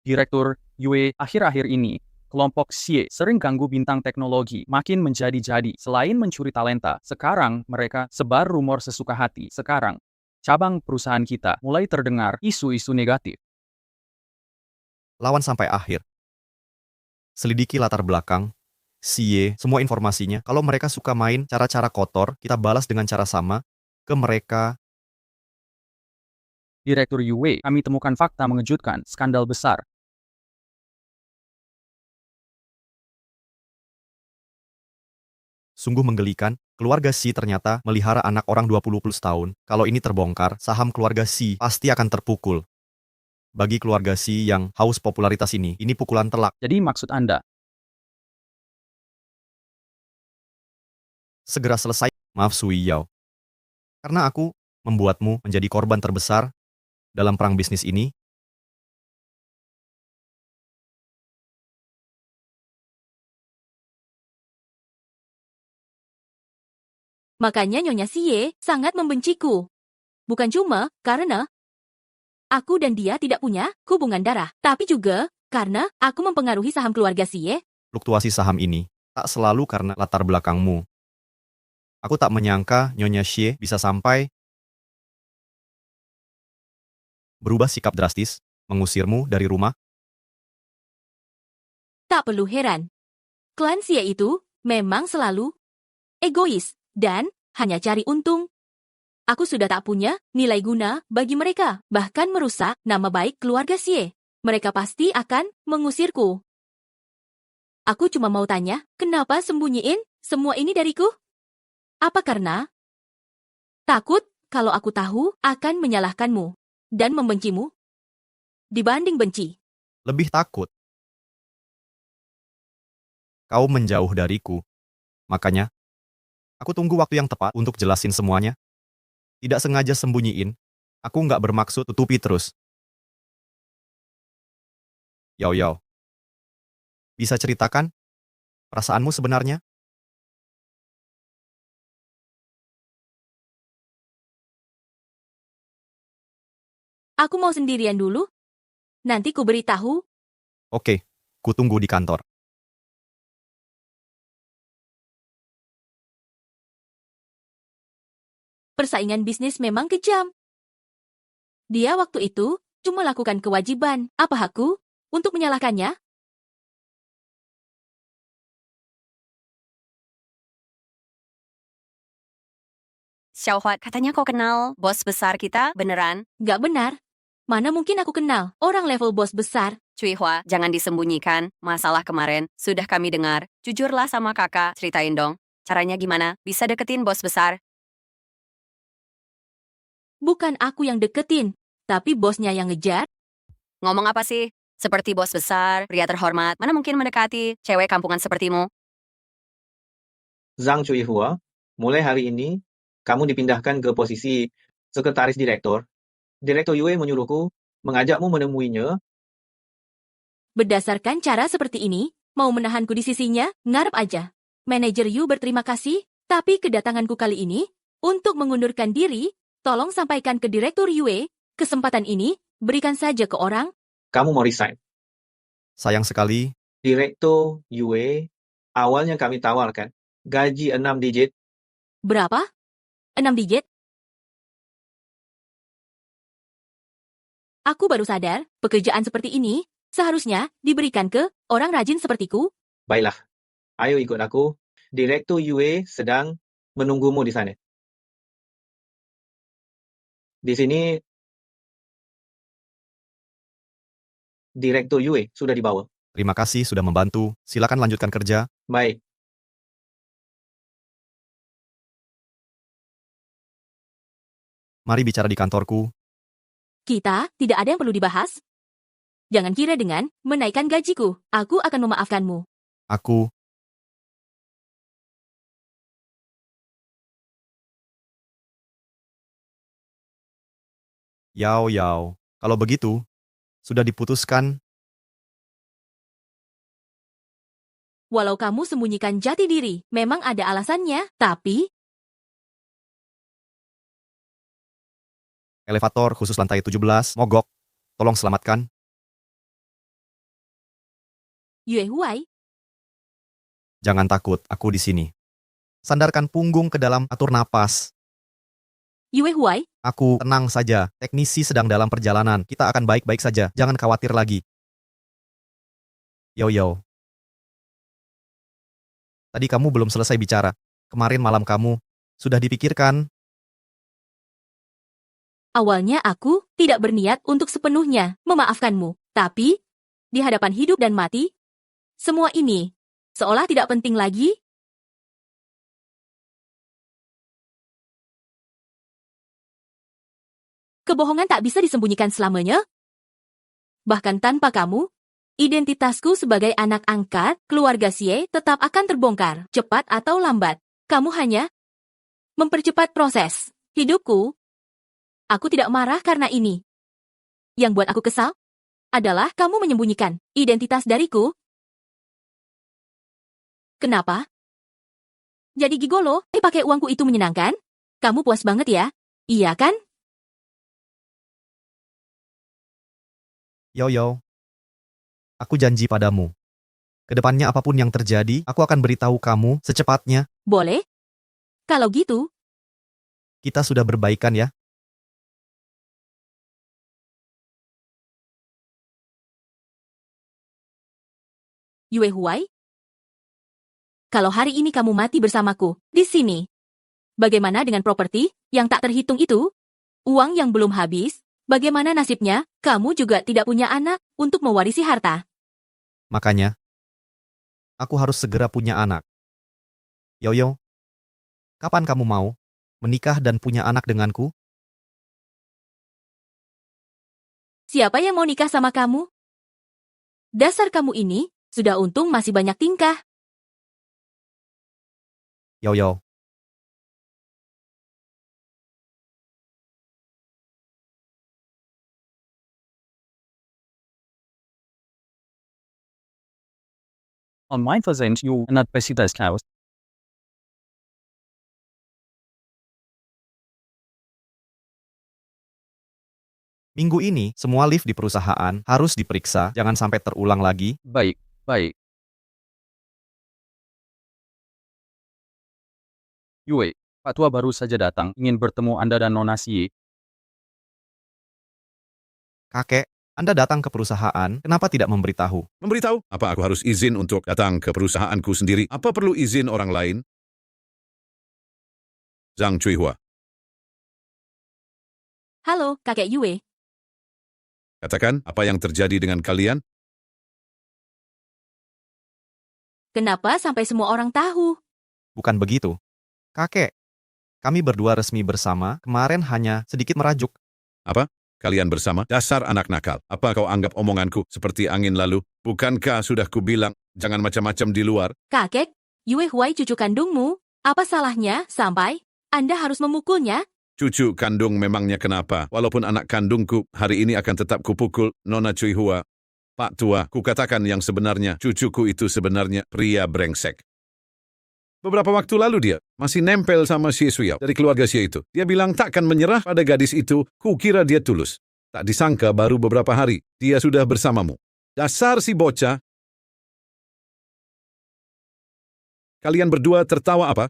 Direktur Yue, akhir-akhir ini, kelompok Xie sering ganggu bintang teknologi, makin menjadi-jadi. Selain mencuri talenta, sekarang mereka sebar rumor sesuka hati. Sekarang, cabang perusahaan kita mulai terdengar isu-isu negatif. Lawan sampai akhir. Selidiki latar belakang, Xie, semua informasinya. Kalau mereka suka main cara-cara kotor, kita balas dengan cara sama ke mereka. Direktur Yue, kami temukan fakta mengejutkan, skandal besar. Sungguh menggelikan, keluarga Xi ternyata melihara anak orang 20 plus tahun. Kalau ini terbongkar, saham keluarga Xi pasti akan terpukul. Bagi keluarga Xi yang haus popularitas ini pukulan telak. Jadi maksud Anda? Segera selesai. Maaf Sui Yao. Karena aku membuatmu menjadi korban terbesar dalam perang bisnis ini. Makanya Nyonya Xie sangat membenciku. Bukan cuma karena aku dan dia tidak punya hubungan darah, tapi juga karena aku mempengaruhi saham keluarga Xie. Fluktuasi saham ini tak selalu karena latar belakangmu. Aku tak menyangka Nyonya Xie bisa sampai berubah sikap drastis, mengusirmu dari rumah. Tak perlu heran. Klan Xie itu memang selalu egois dan hanya cari untung. Aku sudah tak punya nilai guna bagi mereka, bahkan merusak nama baik keluarga Xie. Mereka pasti akan mengusirku. Aku cuma mau tanya, kenapa sembunyiin semua ini dariku? Apa karena takut kalau aku tahu akan menyalahkanmu dan membencimu dibanding benci? Lebih takut. Kau menjauh dariku. Makanya, aku tunggu waktu yang tepat untuk jelasin semuanya. Tidak sengaja sembunyiin. Aku nggak bermaksud tutupi terus. Yao Yao. Bisa ceritakan perasaanmu sebenarnya? Aku mau sendirian dulu. Nanti ku beritahu. Oke, ku tunggu di kantor. Persaingan bisnis memang kejam. Dia waktu itu cuma lakukan kewajiban. Apa hakku untuk menyalahkannya? Xiaohua, katanya kau kenal bos besar kita, beneran? Gak benar. Mana mungkin aku kenal orang level bos besar. Cui Hua, jangan disembunyikan. Masalah kemarin, sudah kami dengar. Jujurlah sama kakak, ceritain dong. Caranya gimana? Bisa deketin bos besar? Bukan aku yang deketin, tapi bosnya yang ngejar. Ngomong apa sih? Seperti bos besar, pria terhormat, mana mungkin mendekati cewek kampungan sepertimu? Zhang Cuihua, mulai hari ini, kamu dipindahkan ke posisi sekretaris direktur. Direktur Yue menyuruhku mengajakmu menemuinya. Berdasarkan cara seperti ini, mau menahanku di sisinya, ngarep aja. Manajer Yu berterima kasih, tapi kedatanganku kali ini, untuk mengundurkan diri, tolong sampaikan ke Direktur Yue, kesempatan ini, berikan saja ke orang. Kamu mau resign. Sayang sekali. Direktur Yue, awalnya kami tawarkan gaji 6 digit. Berapa? 6 digit? Aku baru sadar, pekerjaan seperti ini seharusnya diberikan ke orang rajin sepertiku. Baiklah, ayo ikut aku. Direktur Yue sedang menunggumu di sana. Di sini, Direktur Yue sudah dibawa. Terima kasih sudah membantu. Silakan lanjutkan kerja. Baik. Mari bicara di kantorku. Kita tidak ada yang perlu dibahas. Jangan kira dengan menaikkan gajiku, aku akan memaafkanmu. Aku Yao, kalau begitu, sudah diputuskan. Walau kamu sembunyikan jati diri, memang ada alasannya, tapi Elevator khusus lantai 17, mogok. Tolong selamatkan. Yue Huai, Jangan takut, aku di sini. Sandarkan punggung ke dalam, atur napas. Yue Huai, Aku, tenang saja. Teknisi sedang dalam perjalanan. Kita akan baik-baik saja. Jangan khawatir lagi. Yo. Tadi kamu belum selesai bicara. Kemarin malam kamu sudah dipikirkan. awalnya aku tidak berniat untuk sepenuhnya memaafkanmu, tapi di hadapan hidup dan mati, semua ini seolah tidak penting lagi. Kebohongan tak bisa disembunyikan selamanya. Bahkan tanpa kamu, identitasku sebagai anak angkat keluarga Xie tetap akan terbongkar, cepat atau lambat. Kamu hanya mempercepat proses hidupku. Aku tidak marah karena ini. Yang buat aku kesal adalah kamu menyembunyikan identitas dariku. Kenapa? Jadi gigolo, pakai uangku itu menyenangkan? Kamu puas banget ya? Iya kan? Yo. Aku janji padamu. Kedepannya apapun yang terjadi, aku akan beritahu kamu secepatnya. Boleh? Kalau gitu, Kita sudah berbaikan ya. Yue Huai, kalau hari ini kamu mati bersamaku di sini, bagaimana dengan properti yang tak terhitung itu? Uang yang belum habis, bagaimana nasibnya? Kamu juga tidak punya anak untuk mewarisi harta. Makanya, aku harus segera punya anak. Yo, kapan kamu mau menikah dan punya anak denganku? Siapa yang mau nikah sama kamu? Dasar kamu ini, sudah untung masih banyak tingkah. Yo. On mein Versend you not Besitas Klaus. Minggu ini, semua lift di perusahaan harus diperiksa, jangan sampai terulang lagi. Baik. Yue, Pak Tua baru saja datang, ingin bertemu Anda dan Nona Xie. Kakek, Anda datang ke perusahaan, kenapa tidak memberitahu? Memberitahu? Apa aku harus izin untuk datang ke perusahaanku sendiri? Apa perlu izin orang lain? Zhang Cuihua, Halo, kakek Yue. katakan apa yang terjadi dengan kalian? Kenapa sampai semua orang tahu? Bukan begitu. Kakek, kami berdua resmi bersama, kemarin hanya sedikit merajuk. Apa? Kalian bersama? Dasar anak nakal. Apa kau anggap omonganku seperti angin lalu? Bukankah sudah kubilang, jangan macam-macam di luar? Kakek, Yue Huai cucu kandungmu. Apa salahnya sampai Anda harus memukulnya? Cucu kandung memangnya kenapa? Walaupun anak kandungku, hari ini akan tetap kupukul Nona Cuihua. Pak Tua, kukatakan yang sebenarnya, cucuku itu sebenarnya pria brengsek. Beberapa waktu lalu dia masih nempel sama Xie Suyao dari keluarga Xie itu. Dia bilang takkan menyerah pada gadis itu, kukira dia tulus. Tak disangka baru beberapa hari, dia sudah bersamamu. Dasar si bocah. Kalian berdua tertawa apa?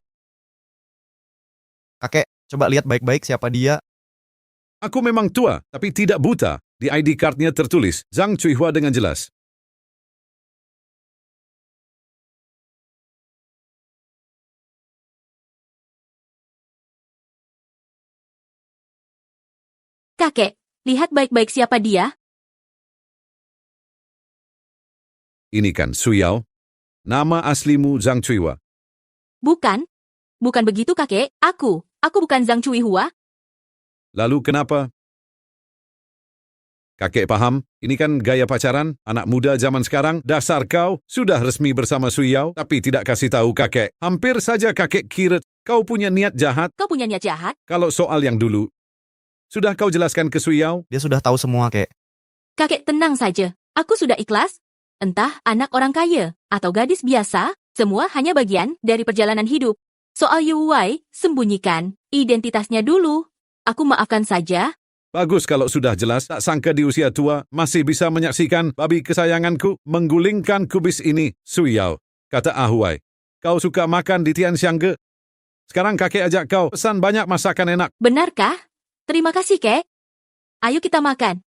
Kakek, coba lihat baik-baik siapa dia. Aku memang tua, tapi tidak buta. Di ID card-nya tertulis Zhang Cuihua dengan jelas. Kakek, lihat baik-baik siapa dia. Ini kan Su Yao. Nama aslimu Zhang Cuihua. Bukan. Bukan begitu, kakek. Aku bukan Zhang Cuihua. Lalu kenapa? Kakek paham, ini kan gaya pacaran, anak muda zaman sekarang, dasar kau sudah resmi bersama Su Yao, tapi tidak kasih tahu kakek. Hampir saja kakek kira kau punya niat jahat. Kau punya niat jahat? Kalau soal yang dulu, sudah kau jelaskan ke Su Yao? Dia sudah tahu semua, Kek. Kakek tenang saja. Aku sudah ikhlas. Entah anak orang kaya atau gadis biasa, semua hanya bagian dari perjalanan hidup. Soal Yuwei, sembunyikan identitasnya dulu. Aku maafkan saja. Bagus kalau sudah jelas, tak sangka di usia tua masih bisa menyaksikan babi kesayanganku menggulingkan kubis ini. Su Yao, kata Ahuai, kau suka makan di Tianxiang ge? Sekarang kakek ajak kau pesan banyak masakan enak. Benarkah? Terima kasih, Kek. Ayo kita makan.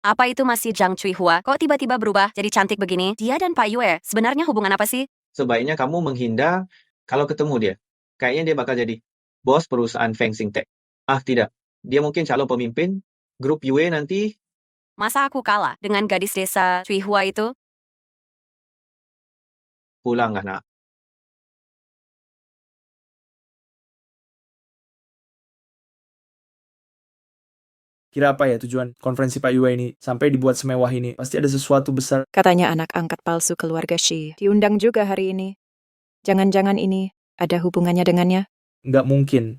Apa itu masih Zhang Cuihua? Kok tiba-tiba berubah jadi cantik begini? Dia dan Pak Yue, sebenarnya hubungan apa sih? Sebaiknya kamu menghindar kalau ketemu dia. Kayaknya dia bakal jadi bos perusahaan Feng Xing Tech. Ah, tidak. Dia mungkin calon pemimpin grup Yue nanti. Masa aku kalah dengan gadis desa Cuihua itu? Pulanglah, nak. Kira apa ya tujuan konferensi Pak Yue ini sampai dibuat semewah ini? Pasti ada sesuatu besar. Katanya anak angkat palsu keluarga Shi diundang juga hari ini. Jangan-jangan ini ada hubungannya dengannya? Nggak mungkin.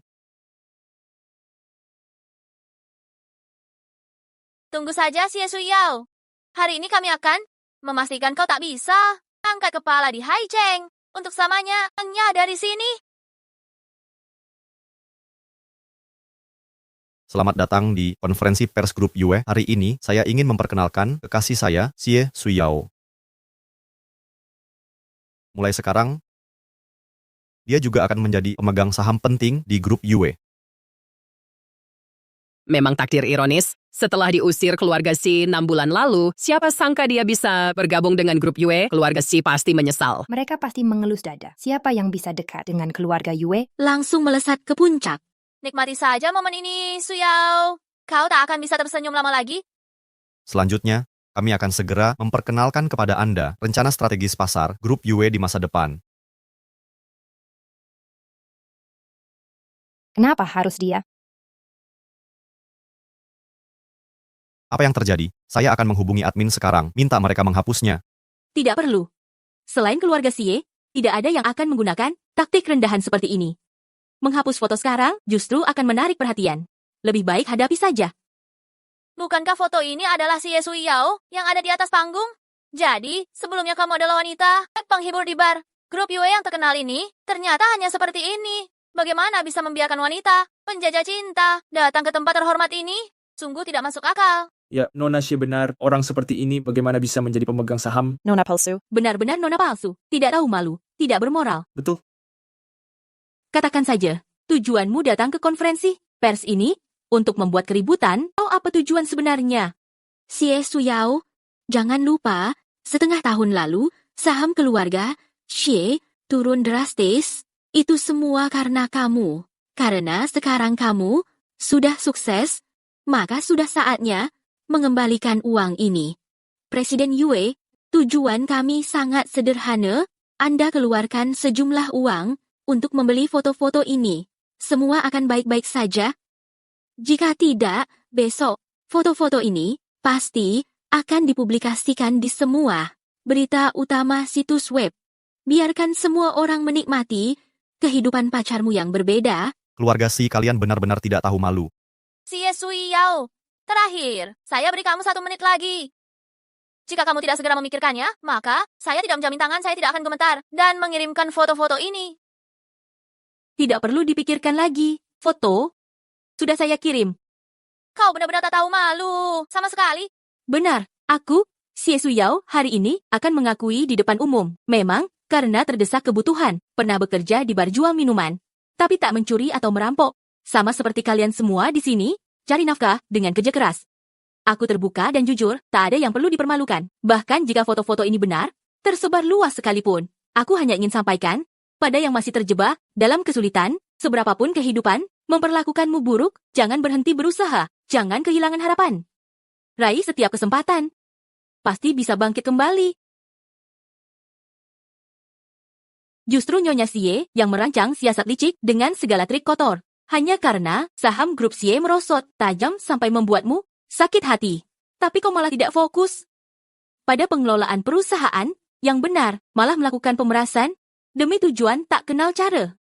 Tunggu saja, Xie Suyao. Hari ini kami akan memastikan kau tak bisa angkat kepala di Haicheng untuk selamanya dari sini. Selamat datang di konferensi pers grup Yue. Hari ini saya ingin memperkenalkan kekasih saya, Xie Suyao. Mulai sekarang, dia juga akan menjadi pemegang saham penting di grup Yue. Memang takdir ironis, setelah diusir keluarga Xi 6 bulan lalu, siapa sangka dia bisa bergabung dengan grup Yue? Keluarga Xi pasti menyesal. Mereka pasti mengelus dada. Siapa yang bisa dekat dengan keluarga Yue? Langsung melesat ke puncak. Nikmati saja momen ini, Suyao. Kau tak akan bisa tersenyum lama lagi. Selanjutnya, kami akan segera memperkenalkan kepada Anda rencana strategis pasar grup Yue di masa depan. Kenapa harus dia? Apa yang terjadi? Saya akan menghubungi admin sekarang, minta mereka menghapusnya. Tidak perlu. Selain keluarga Xie, tidak ada yang akan menggunakan taktik rendahan seperti ini. Menghapus foto sekarang justru akan menarik perhatian. Lebih baik hadapi saja. Bukankah foto ini adalah Xie Suyao yang ada di atas panggung? Jadi, sebelumnya kamu adalah wanita, penghibur di bar. Grup Yue yang terkenal ini ternyata hanya seperti ini. Bagaimana bisa membiarkan wanita, penjajah cinta, datang ke tempat terhormat ini? Sungguh tidak masuk akal. Ya, Nona Xie benar. Orang seperti ini bagaimana bisa menjadi pemegang saham? Nona palsu. Benar-benar nona palsu. Tidak tahu malu. Tidak bermoral. Betul. Katakan saja, tujuanmu datang ke konferensi pers ini untuk membuat keributan atau apa tujuan sebenarnya? Xie Suyao, jangan lupa, setengah tahun lalu, saham keluarga Xie turun drastis. Itu semua karena kamu. Karena sekarang kamu sudah sukses, maka sudah saatnya mengembalikan uang ini. Presiden Yue, tujuan kami sangat sederhana. Anda keluarkan sejumlah uang untuk membeli foto-foto ini. Semua akan baik-baik saja. Jika tidak, besok, foto-foto ini pasti akan dipublikasikan di semua berita utama situs web. Biarkan semua orang menikmati kehidupan pacarmu yang berbeda. Keluarga Si, kalian benar-benar tidak tahu malu. Xie Suyao, terakhir, saya beri kamu 1 menit lagi. Jika kamu tidak segera memikirkannya, maka saya tidak menjamin tangan saya tidak akan gemetar dan mengirimkan foto-foto ini. Tidak perlu dipikirkan lagi. Foto sudah saya kirim. Kau benar-benar tak tahu malu, sama sekali. Benar, aku, Xie Suyao, hari ini akan mengakui di depan umum. Memang, karena terdesak kebutuhan, pernah bekerja di bar jual minuman. Tapi tak mencuri atau merampok. Sama seperti kalian semua di sini, cari nafkah dengan kerja keras. Aku terbuka dan jujur, tak ada yang perlu dipermalukan. Bahkan jika foto-foto ini benar, tersebar luas sekalipun. Aku hanya ingin sampaikan, pada yang masih terjebak dalam kesulitan, seberapapun kehidupan memperlakukanmu buruk, jangan berhenti berusaha, jangan kehilangan harapan. Raih setiap kesempatan. Pasti bisa bangkit kembali. Justru Nyonya Xie yang merancang siasat licik dengan segala trik kotor. Hanya karena saham grup Xie merosot tajam sampai membuatmu sakit hati. Tapi kau malah tidak fokus pada pengelolaan perusahaan yang benar, malah melakukan pemerasan demi tujuan tak kenal cara.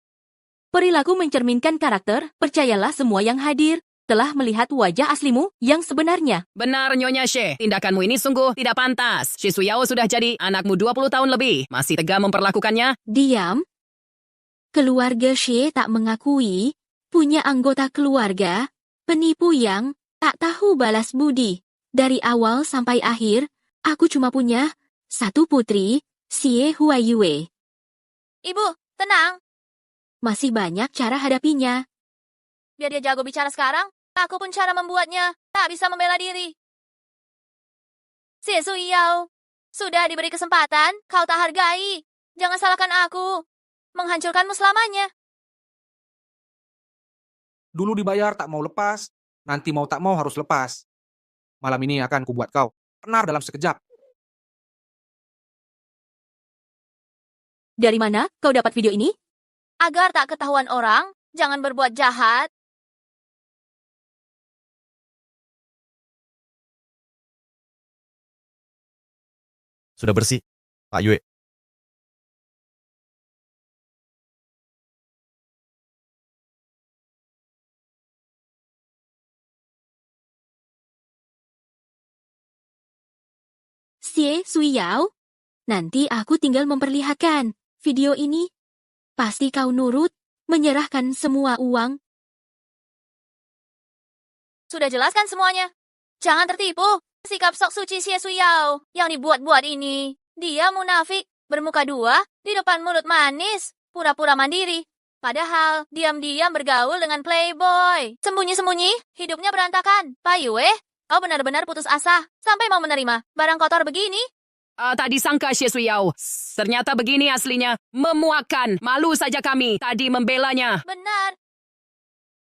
Perilaku mencerminkan karakter, percayalah semua yang hadir telah melihat wajah aslimu yang sebenarnya. Benar, Nyonya Xie. Tindakanmu ini sungguh tidak pantas. Shi Suyao sudah jadi anakmu 20 tahun lebih. Masih tega memperlakukannya? Diam. Keluarga Xie tak mengakui punya anggota keluarga penipu yang tak tahu balas budi. Dari awal sampai akhir, aku cuma punya satu putri, Xie Huaiyue. Ibu, tenang. Masih banyak cara hadapinya. Biar dia jago bicara sekarang, aku pun cara membuatnya tak bisa membela diri. Xie Suyao, sudah diberi kesempatan, kau tak hargai. Jangan salahkan aku. Menghancurkanmu selamanya. Dulu dibayar tak mau lepas, nanti mau tak mau harus lepas. Malam ini akan kubuat kau penar dalam sekejap. Dari mana kau dapat video ini? Agar tak ketahuan orang, jangan berbuat jahat. Sudah bersih, Pak Yue. Xie Suyao, nanti aku tinggal memperlihatkan video ini. Pasti kau nurut, menyerahkan semua uang. Sudah jelaskan semuanya. Jangan tertipu. Sikap sok suci Xie Suyao yang dibuat-buat ini. Dia munafik, bermuka dua, di depan mulut manis, pura-pura mandiri. Padahal diam-diam bergaul dengan playboy. Sembunyi-sembunyi, hidupnya berantakan. Pak Yue, kau benar-benar putus asa sampai mau menerima barang kotor begini. Tak disangka Xie Suyao. Ternyata begini aslinya. Memuakkan. Malu saja kami tadi membelanya. Benar.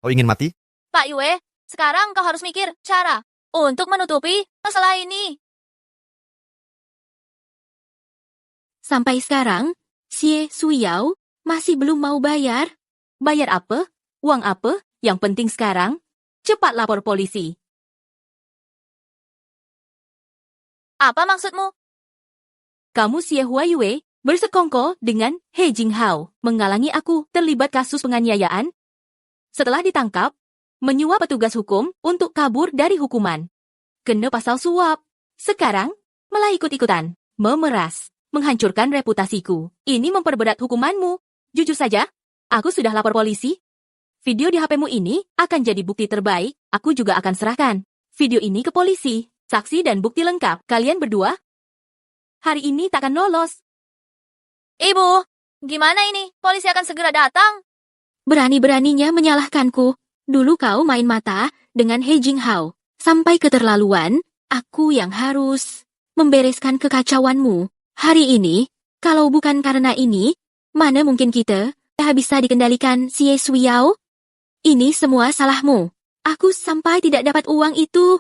Kau ingin mati? Pak Yue, sekarang kau harus mikir cara untuk menutupi masalah ini. Sampai sekarang, Xie Suyao masih belum mau bayar. Bayar apa? Uang apa? Yang penting sekarang, cepat lapor polisi. Apa maksudmu? Kamu Xie Huaiyue bersekongkol dengan He Jinghao, menghalangi aku terlibat kasus penganiayaan. Setelah ditangkap, menyuap petugas hukum untuk kabur dari hukuman. Kena pasal suap. Sekarang, malah ikut-ikutan, memeras, menghancurkan reputasiku. Ini memperberat hukumanmu. Jujur saja, aku sudah lapor polisi. Video di HP-mu ini akan jadi bukti terbaik. Aku juga akan serahkan video ini ke polisi. Saksi dan bukti lengkap. Kalian berdua hari ini tak akan lolos. Ibu, gimana ini? Polisi akan segera datang. Berani-beraninya menyalahkanku. Dulu kau main mata dengan He Jinghao. Sampai keterlaluan, aku yang harus membereskan kekacauanmu. Hari ini, kalau bukan karena ini, mana mungkin kita bisa dikendalikan Xie Suyao? Ini semua salahmu. Aku sampai tidak dapat uang itu.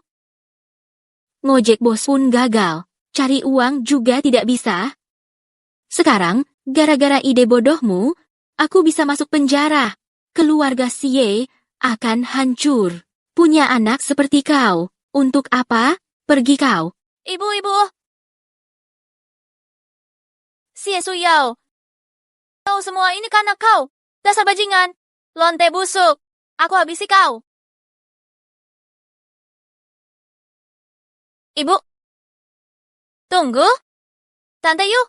Ngojek bos pun gagal. Cari uang juga tidak bisa. Sekarang, gara-gara ide bodohmu, aku bisa masuk penjara. Keluarga Xie akan hancur. Punya anak seperti kau. Untuk apa? Pergi kau. Ibu. Xie Suyao. Kau semua ini karena kau. Dasar bajingan. Lonte busuk. Aku habisi kau. Ibu. Tunggu. Tante Yu.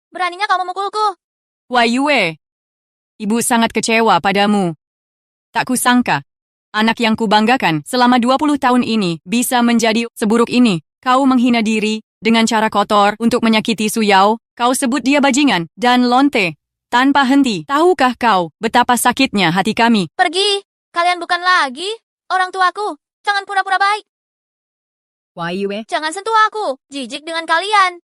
Beraninya kau memukulku. Huaiyue, ibu sangat kecewa padamu. Tak kusangka, anak yang kubanggakan selama 20 tahun ini bisa menjadi seburuk ini. Kau menghina diri dengan cara kotor untuk menyakiti Suyao. Kau sebut dia bajingan dan lonte tanpa henti. Tahukah kau betapa sakitnya hati kami? Pergi. Kalian bukan lagi orang tuaku. Jangan pura-pura baik. Why Yue? Jangan sentuh aku. Jijik dengan kalian.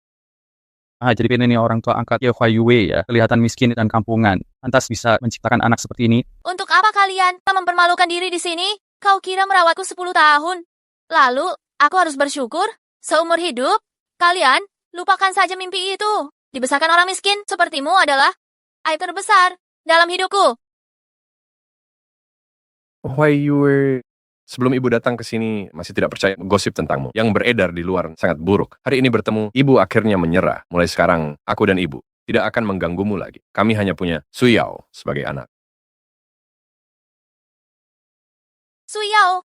Jadi ini orang tua angkat Ye Huai Yue ya, kelihatan miskin dan kampungan. Lantas bisa menciptakan anak seperti ini. Untuk apa kalian tak mempermalukan diri di sini? Kau kira merawatku 10 tahun? Lalu, aku harus bersyukur seumur hidup. Kalian, lupakan saja mimpi itu. Dibesarkan orang miskin sepertimu adalah aib terbesar dalam hidupku. Huai Yue. Sebelum ibu datang ke sini, masih tidak percaya gosip tentangmu. Yang beredar di luar sangat buruk. Hari ini bertemu, ibu akhirnya menyerah. Mulai sekarang, aku dan ibu tidak akan mengganggumu lagi. Kami hanya punya Suyao sebagai anak. Suyao,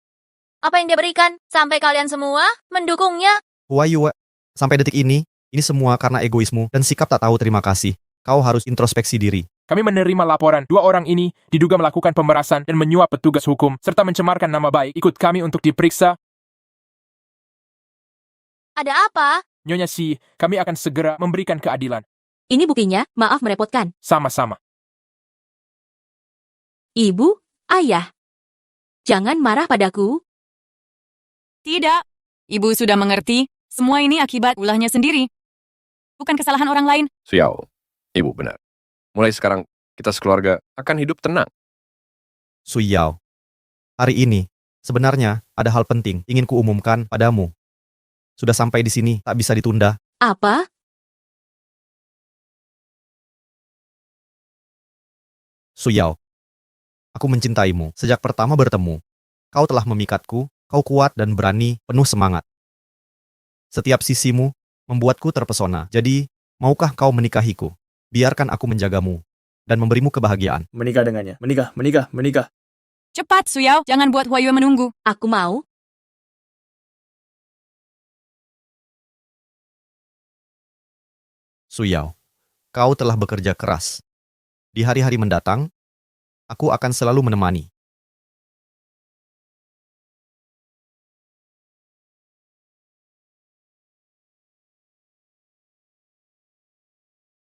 apa yang dia berikan sampai kalian semua mendukungnya? Huai Yue, sampai detik ini semua karena egoismu dan sikap tak tahu terima kasih. Kau harus introspeksi diri. Kami menerima laporan 2 orang ini diduga melakukan pemerasan dan menyuap petugas hukum serta mencemarkan nama baik. Ikut kami untuk diperiksa. Ada apa? Nyonya Si, kami akan segera memberikan keadilan. Ini buktinya, maaf merepotkan. Sama-sama. Ibu, ayah. Jangan marah padaku. Tidak. Ibu sudah mengerti. Semua ini akibat ulahnya sendiri. Bukan kesalahan orang lain. Suyao, ibu benar. Mulai sekarang, kita sekeluarga akan hidup tenang. Suyao, hari ini sebenarnya ada hal penting ingin kuumumkan padamu. Sudah sampai di sini, tak bisa ditunda. Apa? Suyao, aku mencintaimu sejak pertama bertemu. Kau telah memikatku, kau kuat dan berani, penuh semangat. Setiap sisimu membuatku terpesona. Jadi, maukah kau menikahiku? Biarkan aku menjagamu dan memberimu kebahagiaan. Menikah dengannya. Menikah. Cepat, Suyao. Jangan buat Huai Yue menunggu. Aku mau. Suyao, kau telah bekerja keras. Di hari-hari mendatang, aku akan selalu menemani.